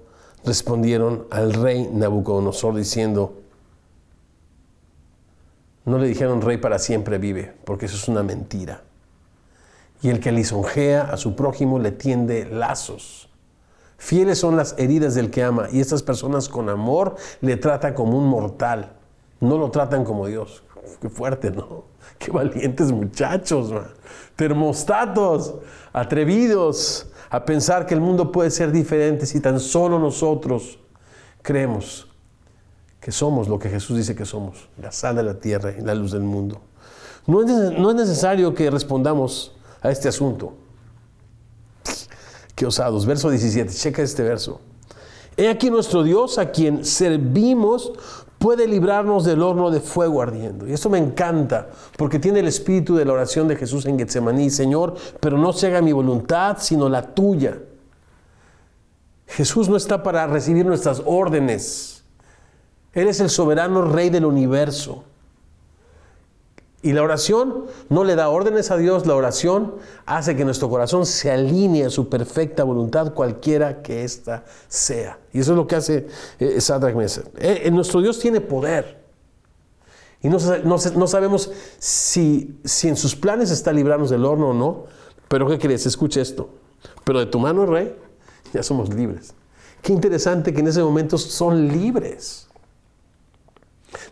respondieron al rey Nabucodonosor diciendo, no le dijeron rey para siempre vive, porque eso es una mentira. Y el que lisonjea a su prójimo le tiende lazos. Fieles son las heridas del que ama, y estas personas con amor le tratan como un mortal, no lo tratan como Dios. Qué fuerte, ¿no? Qué valientes muchachos, man. Termostatos, atrevidos a pensar que el mundo puede ser diferente si tan solo nosotros creemos que somos lo que Jesús dice que somos, la sal de la tierra y la luz del mundo. No es necesario que respondamos a este asunto. Qué osados. Verso 17, checa este verso. He aquí nuestro Dios, a quien servimos, puede librarnos del horno de fuego ardiendo. Y esto me encanta, porque tiene el espíritu de la oración de Jesús en Getsemaní. Señor, pero no se haga mi voluntad, sino la tuya. Jesús no está para recibir nuestras órdenes. Él es el soberano Rey del universo. Y la oración no le da órdenes a Dios, la oración hace que nuestro corazón se alinee a su perfecta voluntad, cualquiera que ésta sea. Y eso es lo que hace Sadrach Mesach. Nuestro Dios tiene poder. Y no sabemos si en sus planes está librarnos del horno o no. Pero ¿qué crees? Escucha esto. Pero de tu mano, Rey, ya somos libres. Qué interesante que en ese momento son libres.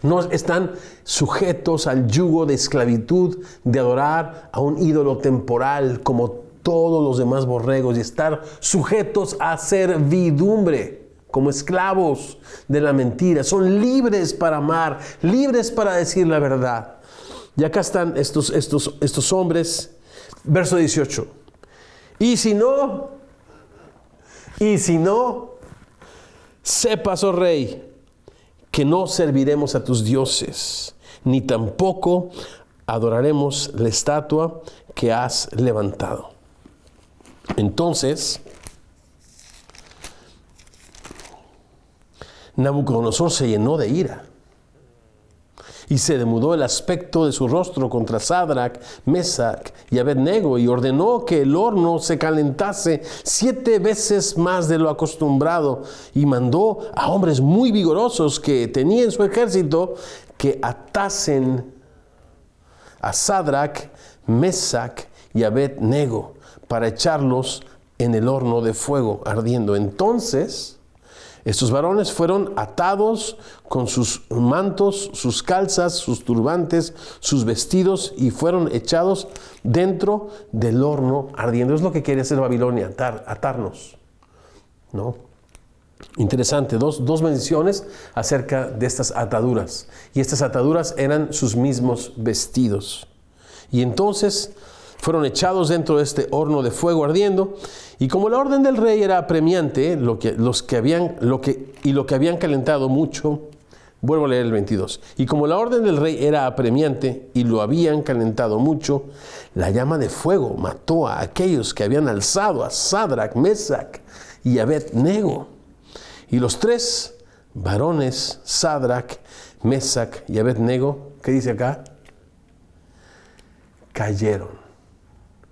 No están sujetos al yugo de esclavitud, de adorar a un ídolo temporal como todos los demás borregos y estar sujetos a servidumbre como esclavos de la mentira. Son libres para amar, libres para decir la verdad. Y acá están estos hombres. Verso 18. Y si no, sepas, oh rey, que no serviremos a tus dioses, ni tampoco adoraremos la estatua que has levantado. Entonces, Nabucodonosor se llenó de ira y se demudó el aspecto de su rostro contra Sadrach, Mesach y Abed-nego y ordenó que el horno se calentase 7 veces más de lo acostumbrado y mandó a hombres muy vigorosos que tenía en su ejército que atasen a Sadrach, Mesach y Abed-nego para echarlos en el horno de fuego ardiendo. Entonces estos varones fueron atados con sus mantos, sus calzas, sus turbantes, sus vestidos y fueron echados dentro del horno ardiendo. Es lo que quiere hacer Babilonia, atarnos, ¿no? Interesante, dos menciones acerca de estas ataduras. Y estas ataduras eran sus mismos vestidos. Y entonces fueron echados dentro de este horno de fuego ardiendo, y como la orden del rey era apremiante, lo que habían calentado mucho, vuelvo a leer el 22, y como la orden del rey era apremiante y lo habían calentado mucho, la llama de fuego mató a aquellos que habían alzado a Sadrach, Mesach y Abed-nego. Y los 3 varones, Sadrach, Mesach y Abed-nego, ¿qué dice acá? Cayeron.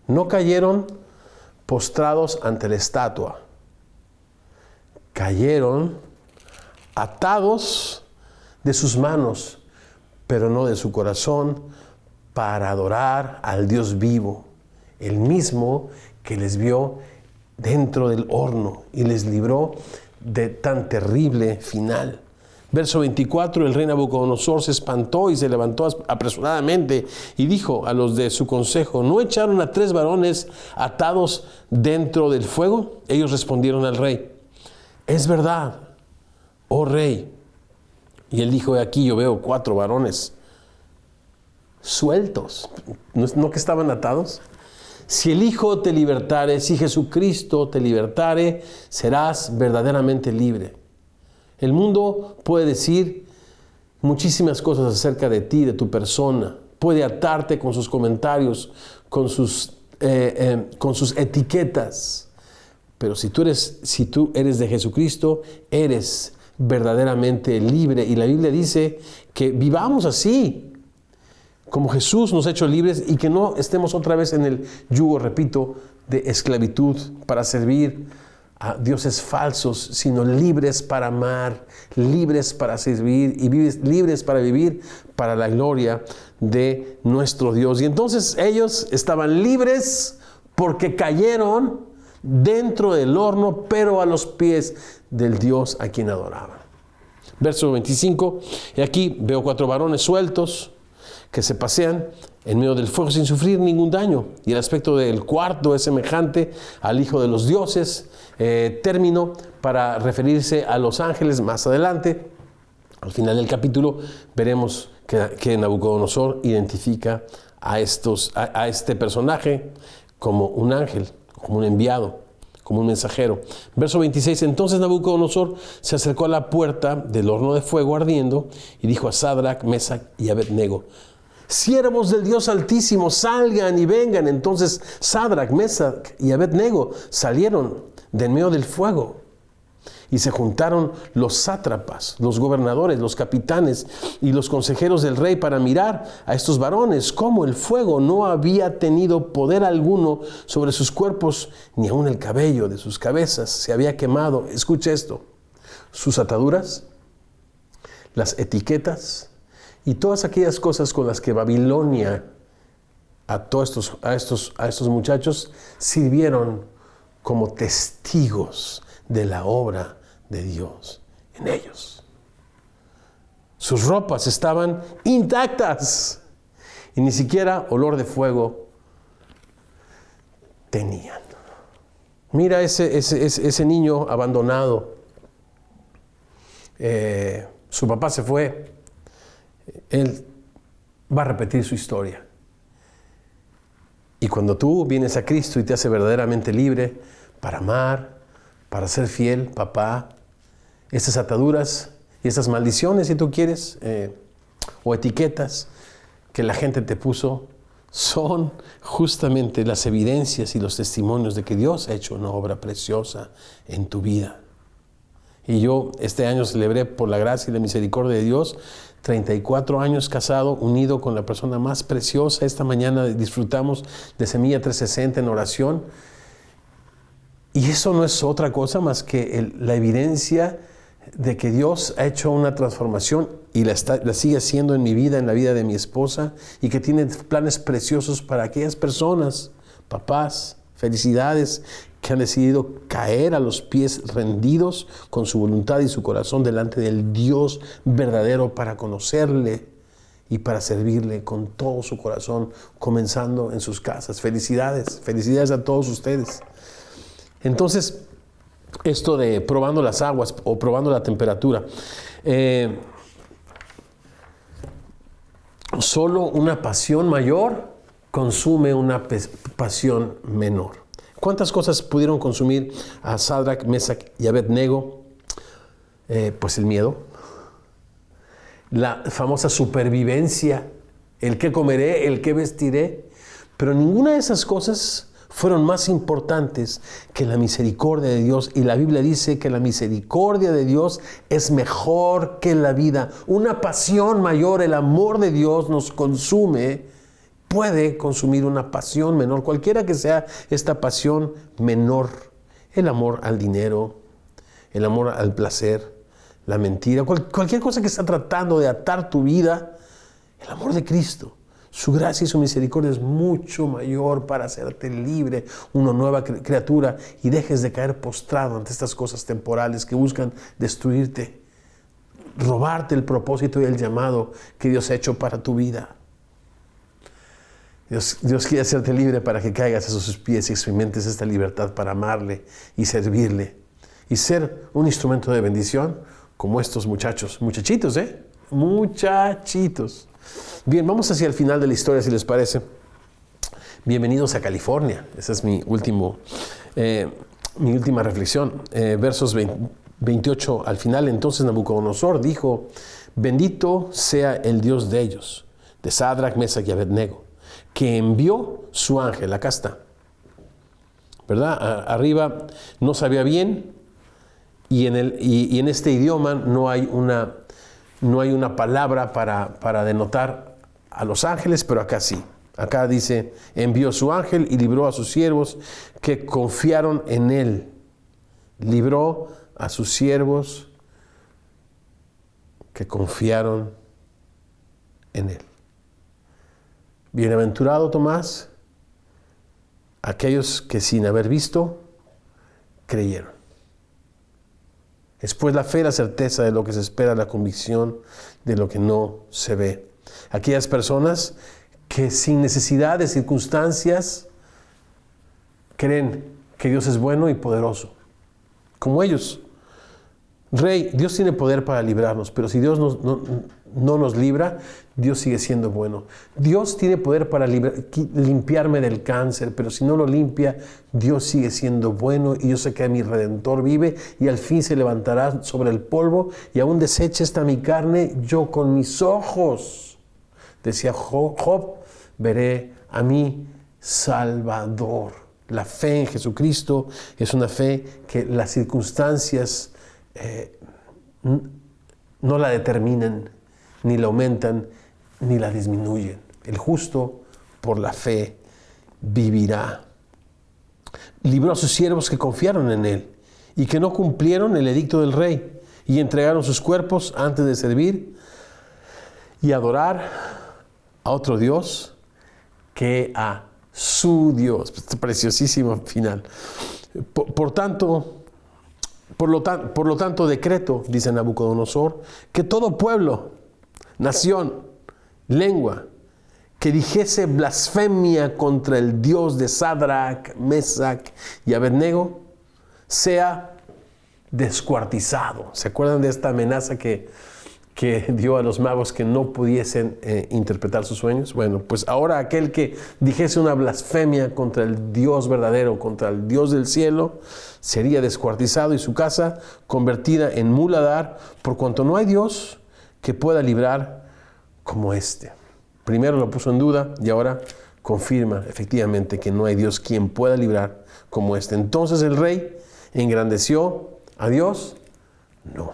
No cayeron postrados ante la estatua. Cayeron atados de sus manos, pero no de su corazón, para adorar al Dios vivo, el mismo que les vio dentro del horno y les libró de tan terrible final. Verso 24, el rey Nabucodonosor se espantó y se levantó apresuradamente y dijo a los de su consejo: ¿no echaron a 3 varones atados dentro del fuego? Ellos respondieron al rey: es verdad, oh rey. Y él dijo: aquí yo veo 4 varones sueltos, ¿no que estaban atados? Si el Hijo te libertare, si Jesucristo te libertare, serás verdaderamente libre. El mundo puede decir muchísimas cosas acerca de ti, de tu persona. Puede atarte con sus comentarios, con sus etiquetas. Pero si tú eres de Jesucristo, eres verdaderamente libre. Y la Biblia dice que vivamos así, como Jesús nos ha hecho libres, y que no estemos otra vez en el yugo, repito, de esclavitud para servir a dioses falsos, sino libres para amar, libres para servir y libres para vivir para la gloria de nuestro Dios. Y entonces ellos estaban libres porque cayeron dentro del horno, pero a los pies del Dios a quien adoraban. Verso 25, y aquí veo 4 varones sueltos que se pasean en medio del fuego sin sufrir ningún daño. Y el aspecto del cuarto es semejante al Hijo de los Dioses, término para referirse a los ángeles. Más adelante, al final del capítulo, veremos que Nabucodonosor identifica a este personaje como un ángel, como un enviado, como un mensajero. Verso 26, entonces Nabucodonosor se acercó a la puerta del horno de fuego ardiendo y dijo a Sadrach, Mesach y Abednego: siervos del Dios Altísimo, salgan y vengan. Entonces Sadrach, Mesach y Abednego salieron de en medio del fuego. Y se juntaron los sátrapas, los gobernadores, los capitanes y los consejeros del rey para mirar a estos varones, cómo el fuego no había tenido poder alguno sobre sus cuerpos, ni aun el cabello de sus cabezas se había quemado. Escucha esto: sus ataduras, las etiquetas y todas aquellas cosas con las que Babilonia a estos muchachos sirvieron como testigos de la obra de Dios en ellos. Sus ropas estaban intactas y ni siquiera olor de fuego tenían. Mira ese niño abandonado. Su papá se fue. Él va a repetir su historia. Y cuando tú vienes a Cristo y te hace verdaderamente libre para amar, para ser fiel, papá, esas ataduras y esas maldiciones, si tú quieres, o etiquetas que la gente te puso, son justamente las evidencias y los testimonios de que Dios ha hecho una obra preciosa en tu vida. Y yo este año celebré, por la gracia y la misericordia de Dios, 34 años casado, unido con la persona más preciosa. Esta mañana disfrutamos de Semilla 360 en oración. Y eso no es otra cosa más que la evidencia de que Dios ha hecho una transformación y la sigue haciendo en mi vida, en la vida de mi esposa, y que tiene planes preciosos para aquellas personas, papás, felicidades, que han decidido caer a los pies rendidos con su voluntad y su corazón delante del Dios verdadero para conocerle y para servirle con todo su corazón, comenzando en sus casas. Felicidades, felicidades a todos ustedes. Entonces, esto de probando las aguas o probando la temperatura, solo una pasión mayor consume una pasión menor. ¿Cuántas cosas pudieron consumir a Sadrach, Mesach y Abednego? Pues el miedo, la famosa supervivencia, el qué comeré, el qué vestiré, pero ninguna de esas cosas fueron más importantes que la misericordia de Dios. Y la Biblia dice que la misericordia de Dios es mejor que la vida. Una pasión mayor, el amor de Dios nos consume puede consumir una pasión menor, cualquiera que sea esta pasión menor, el amor al dinero, el amor al placer, la mentira, cualquier cosa que está tratando de atar tu vida. El amor de Cristo, su gracia y su misericordia es mucho mayor para hacerte libre, una nueva criatura, y dejes de caer postrado ante estas cosas temporales que buscan destruirte, robarte el propósito y el llamado que Dios ha hecho para tu vida. Dios quiere hacerte libre para que caigas a sus pies y experimentes esta libertad para amarle y servirle y ser un instrumento de bendición como estos muchachitos, muchachitos. Bien, vamos hacia el final de la historia, si les parece. Bienvenidos a California. Esa es mi última reflexión. Versos 28 al final. Entonces Nabucodonosor dijo: bendito sea el Dios de ellos, de Sadrach, Mesach y Abednego, que envió su ángel. Acá está, ¿verdad? Arriba no sabía bien, y en este idioma no hay una palabra para denotar a los ángeles, pero acá sí. Acá dice: envió su ángel y libró a sus siervos que confiaron en él. Libró a sus siervos que confiaron en él. Bienaventurado Tomás, aquellos que sin haber visto, creyeron. Después la fe, la certeza de lo que se espera, la convicción de lo que no se ve. Aquellas personas que sin necesidad de circunstancias creen que Dios es bueno y poderoso, como ellos. Rey, Dios tiene poder para librarnos, pero si Dios no nos libra, Dios sigue siendo bueno. Dios tiene poder para limpiarme del cáncer, pero si no lo limpia, Dios sigue siendo bueno, y yo sé que mi Redentor vive y al fin se levantará sobre el polvo, y aún deshecha está mi carne, yo con mis ojos, decía Job, veré a mi Salvador. La fe en Jesucristo es una fe que las circunstancias no la determinan, ni la aumentan, ni la disminuyen. El justo por la fe vivirá. Libró a sus siervos que confiaron en él y que no cumplieron el edicto del rey y entregaron sus cuerpos antes de servir y adorar a otro Dios que a su Dios. Preciosísimo final. Por lo tanto, decreto, dice Nabucodonosor, que todo pueblo, nación, lengua, que dijese blasfemia contra el Dios de Sadrach, Mesach y Abednego, sea descuartizado. ¿Se acuerdan de esta amenaza que dio a los magos que no pudiesen interpretar sus sueños? Bueno, pues ahora aquel que dijese una blasfemia contra el Dios verdadero, contra el Dios del cielo, sería descuartizado y su casa convertida en muladar, por cuanto no hay Dios que pueda librar como este. Primero lo puso en duda y ahora confirma efectivamente que no hay Dios quien pueda librar como este. Entonces el rey engrandeció a Dios. No.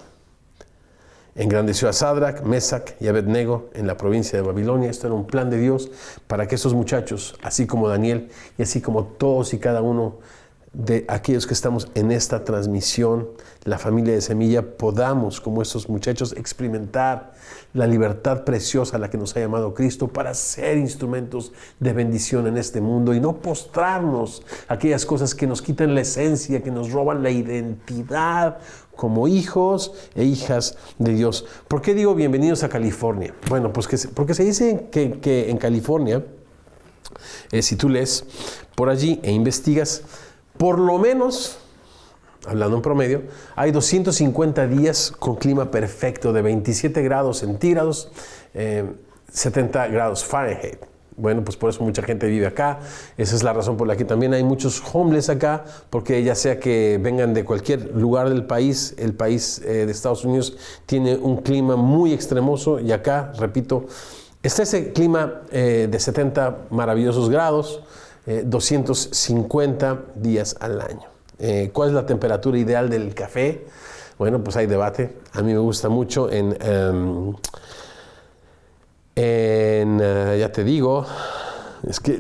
Engrandeció a Sadrach, Mesach y Abednego en la provincia de Babilonia. Esto era un plan de Dios para que estos muchachos, así como Daniel y así como todos y cada uno de aquellos que estamos en esta transmisión, la familia de Semilla, podamos, como estos muchachos, experimentar la libertad preciosa a la que nos ha llamado Cristo para ser instrumentos de bendición en este mundo y no postrarnos a aquellas cosas que nos quitan la esencia, que nos roban la identidad como hijos e hijas de Dios. ¿Por qué digo bienvenidos a California? Bueno, pues porque se dice que en California, si tú lees por allí e investigas, por lo menos, hablando en promedio, hay 250 días con clima perfecto de 27 grados centígrados, 70 grados Fahrenheit. Bueno, pues por eso mucha gente vive acá. Esa es la razón por la que también hay muchos homeless acá, porque ya sea que vengan de cualquier lugar del país, el país de Estados Unidos tiene un clima muy extremoso, y acá, repito, está ese clima de 70 maravillosos grados, 250 días al año. ¿Cuál es la temperatura ideal del café? Bueno, pues hay debate. A mí me gusta mucho ya te digo, Es que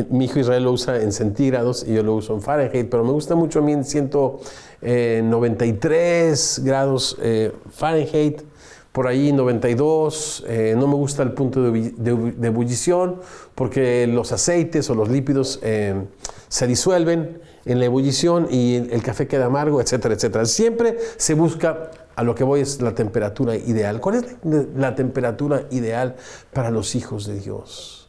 mi hijo Israel lo usa en centígrados y yo lo uso en Fahrenheit, pero me gusta mucho a mí en 193 grados Fahrenheit, por ahí 92. No me gusta el punto de ebullición porque los aceites o los lípidos se disuelven en la ebullición y el café queda amargo, etcétera, etcétera. Siempre se busca, a lo que voy es la temperatura ideal. ¿Cuál es la temperatura ideal para los hijos de Dios?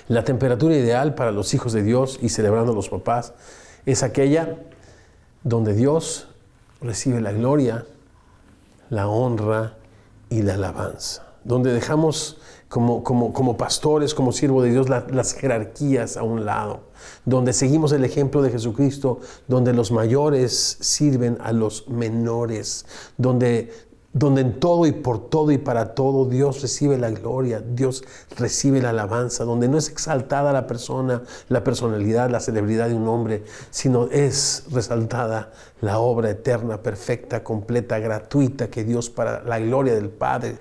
La temperatura ideal para los hijos de Dios, y celebrando los papás, es aquella donde Dios recibe la gloria, la honra y la alabanza. Donde dejamos como pastores, como siervos de Dios, las jerarquías a un lado. Donde seguimos el ejemplo de Jesucristo, donde los mayores sirven a los menores. Donde en todo y por todo y para todo Dios recibe la gloria, Dios recibe la alabanza, donde no es exaltada la persona, la personalidad, la celebridad de un hombre, sino es resaltada la obra eterna, perfecta, completa, gratuita que Dios para la gloria del Padre,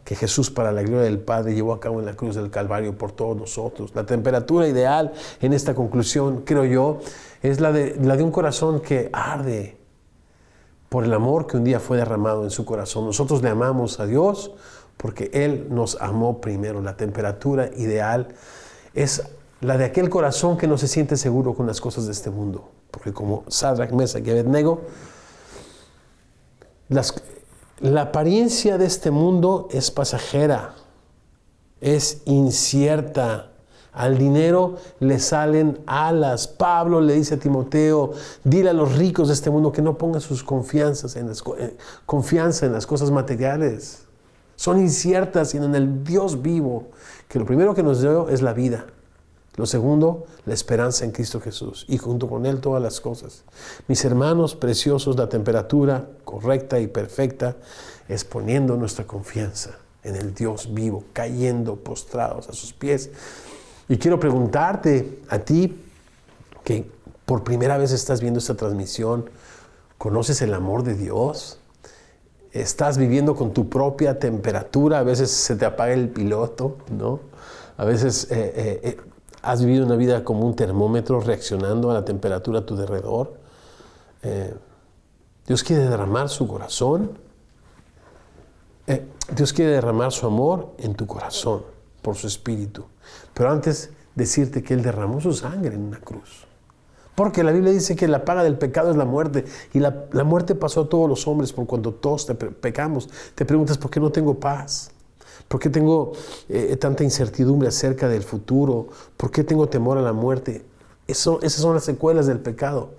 que Jesús para la gloria del Padre llevó a cabo en la cruz del Calvario por todos nosotros. La temperatura ideal en esta conclusión, creo yo, es la de un corazón que arde por el amor que un día fue derramado en su corazón. Nosotros le amamos a Dios porque Él nos amó primero. La temperatura ideal es la de aquel corazón que no se siente seguro con las cosas de este mundo. Porque como Sadrach, Mesach y Abednego, la apariencia de este mundo es pasajera, es incierta. Al dinero le salen alas. Pablo le dice a Timoteo, dile a los ricos de este mundo que no pongan sus confianza en las cosas materiales. Son inciertas, sino en el Dios vivo, que lo primero que nos dio es la vida. Lo segundo, la esperanza en Cristo Jesús, y junto con Él todas las cosas. Mis hermanos preciosos, la temperatura correcta y perfecta es poniendo nuestra confianza en el Dios vivo, cayendo postrados a sus pies. Y quiero preguntarte a ti, que por primera vez estás viendo esta transmisión, ¿conoces el amor de Dios? ¿Estás viviendo con tu propia temperatura? A veces se te apaga el piloto, ¿no? A veces has vivido una vida como un termómetro reaccionando a la temperatura a tu alrededor. Dios quiere derramar su corazón. Dios quiere derramar su amor en tu corazón por su Espíritu. Pero antes decirte que Él derramó su sangre en una cruz. Porque la Biblia dice que la paga del pecado es la muerte. Y la muerte pasó a todos los hombres por cuanto todos pecamos. Te preguntas, ¿por qué no tengo paz? ¿Por qué tengo tanta incertidumbre acerca del futuro? ¿Por qué tengo temor a la muerte? Esas son las secuelas del pecado.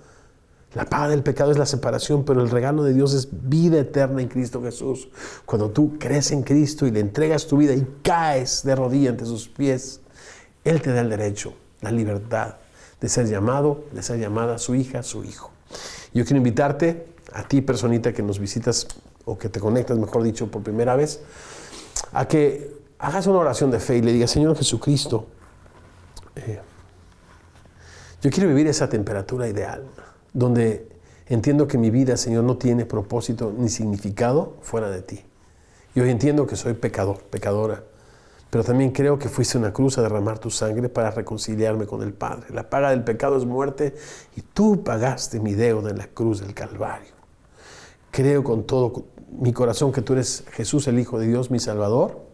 La paga del pecado es la separación, pero el regalo de Dios es vida eterna en Cristo Jesús. Cuando tú crees en Cristo y le entregas tu vida y caes de rodillas ante sus pies, Él te da el derecho, la libertad de ser llamado, de ser llamada su hija, su hijo. Yo quiero invitarte, a ti personita que nos visitas o que te conectas, mejor dicho, por primera vez, a que hagas una oración de fe y le digas, Señor Jesucristo, yo quiero vivir esa temperatura ideal, donde entiendo que mi vida, Señor, no tiene propósito ni significado fuera de ti. Y hoy entiendo que soy pecador, pecadora, pero también creo que fuiste a una cruz a derramar tu sangre para reconciliarme con el Padre. La paga del pecado es muerte y tú pagaste mi deuda en la cruz del Calvario. Creo con todo mi corazón que tú eres Jesús, el Hijo de Dios, mi Salvador.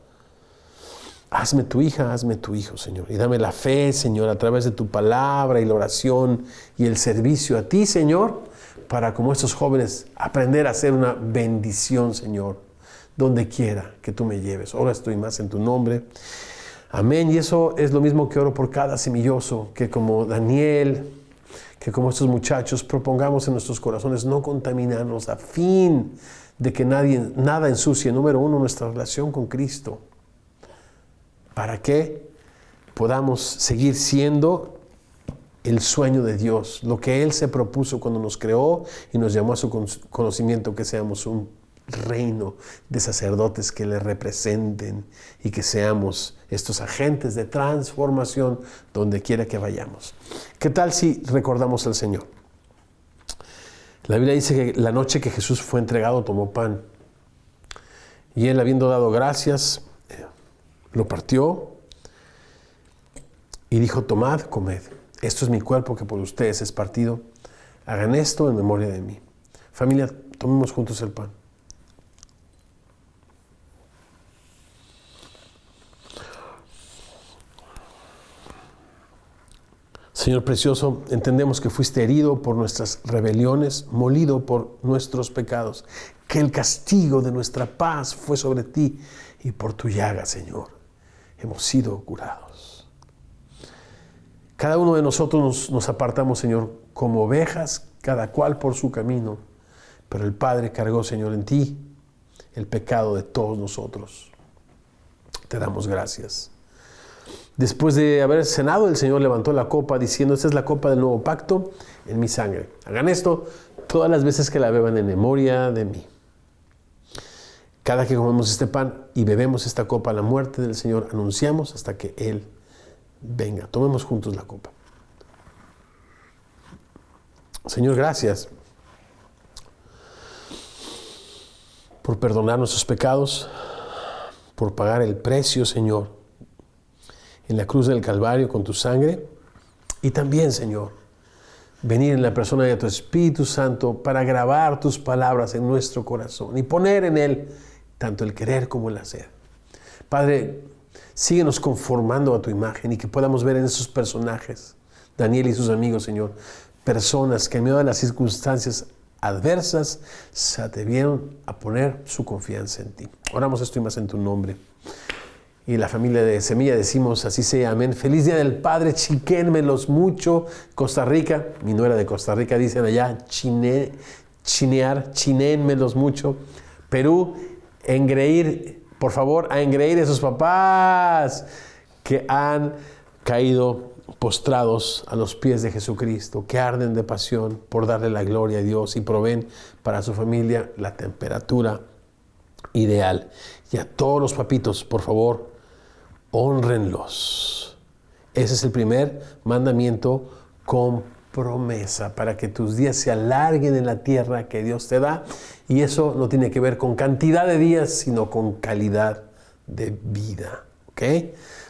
Hazme tu hija, hazme tu hijo, Señor. Y dame la fe, Señor, a través de tu palabra y la oración y el servicio a ti, Señor, para, como estos jóvenes, aprender a ser una bendición, Señor, donde quiera que tú me lleves. Ahora estoy más en tu nombre. Amén. Y eso es lo mismo que oro por cada semilloso, que como Daniel, que como estos muchachos, propongamos en nuestros corazones no contaminarnos a fin de que nada ensucie, número uno, nuestra relación con Cristo, para que podamos seguir siendo el sueño de Dios, lo que Él se propuso cuando nos creó y nos llamó a su conocimiento, que seamos un reino de sacerdotes que le representen y que seamos estos agentes de transformación donde quiera que vayamos. ¿Qué tal si recordamos al Señor? La Biblia dice que la noche que Jesús fue entregado tomó pan y Él, habiendo dado gracias, lo partió Y dijo, tomad, comed. Esto es mi cuerpo que por ustedes es partido. Hagan esto en memoria de mí. Familia, tomemos juntos el pan. Señor precioso, entendemos que fuiste herido por nuestras rebeliones, molido por nuestros pecados, que el castigo de nuestra paz fue sobre ti y por tu llaga, Señor, hemos sido curados. Cada uno de nosotros nos apartamos, Señor, como ovejas, cada cual por su camino, pero el Padre cargó, Señor, en ti el pecado de todos nosotros. Te damos gracias. Después de haber cenado, el Señor levantó la copa diciendo, esta es la copa del nuevo pacto en mi sangre. Hagan esto todas las veces que la beban en memoria de mí. Cada que comemos este pan y bebemos esta copa, la muerte del Señor anunciamos hasta que Él venga. Tomemos juntos la copa. Señor, gracias por perdonar nuestros pecados, por pagar el precio, Señor, en la cruz del Calvario con tu sangre. Y también, Señor, venir en la persona de tu Espíritu Santo para grabar tus palabras en nuestro corazón y poner en él tanto el querer como el hacer. Padre, síguenos conformando a tu imagen y que podamos ver en esos personajes, Daniel y sus amigos, Señor, personas que en medio de las circunstancias adversas se atrevieron a poner su confianza en ti. Oramos esto y más en tu nombre. Y la familia de Semilla decimos, así sea, amén. Feliz Día del Padre, chiquénmelos mucho. Costa Rica, mi nuera de Costa Rica, dicen allá, chinénmelos mucho. Perú, engreír, por favor, a engreír a esos papás que han caído postrados a los pies de Jesucristo, que arden de pasión por darle la gloria a Dios y proveen para su familia la temperatura ideal. Y a todos los papitos, por favor, hónrenlos. Ese es el primer mandamiento con promesa, para que tus días se alarguen en la tierra que Dios te da. Y eso no tiene que ver con cantidad de días, sino con calidad de vida. ¿Ok?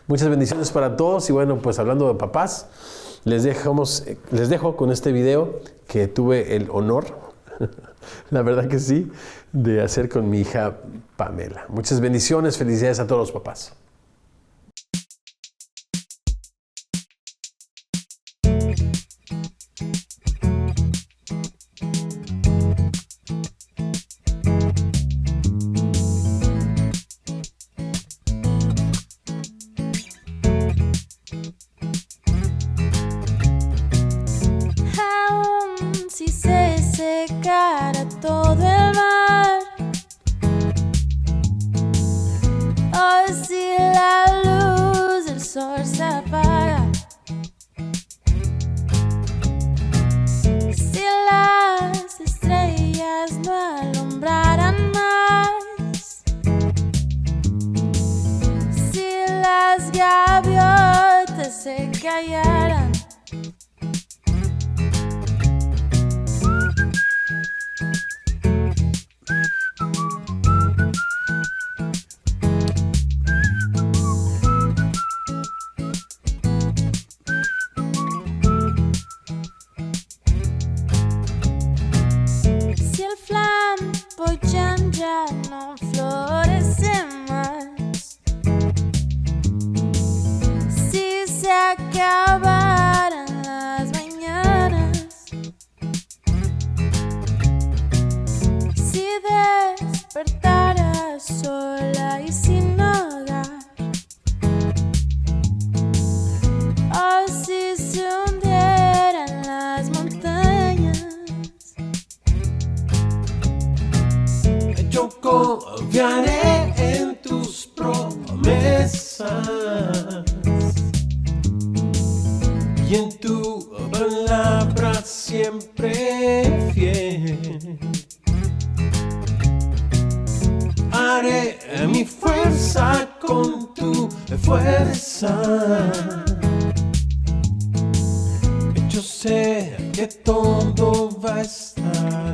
Muchas bendiciones para todos. Y bueno, pues hablando de papás, les dejo con este video que tuve el honor, la verdad que sí, de hacer con mi hija Pamela. Muchas bendiciones, felicidades a todos los papás. Si se secara todo el mar, o si la luz del sol se apaga, si las estrellas no alumbraran más, si las gaviotas se callaran, ya no florece más, si se acabaran las mañanas, si despertara sola y sin hogar, o si se hundieran las montañas. Yo confiaré en tus promesas y en tu palabra siempre fiel. Haré mi fuerza con tu fuerza. Yo sé que todo va a estar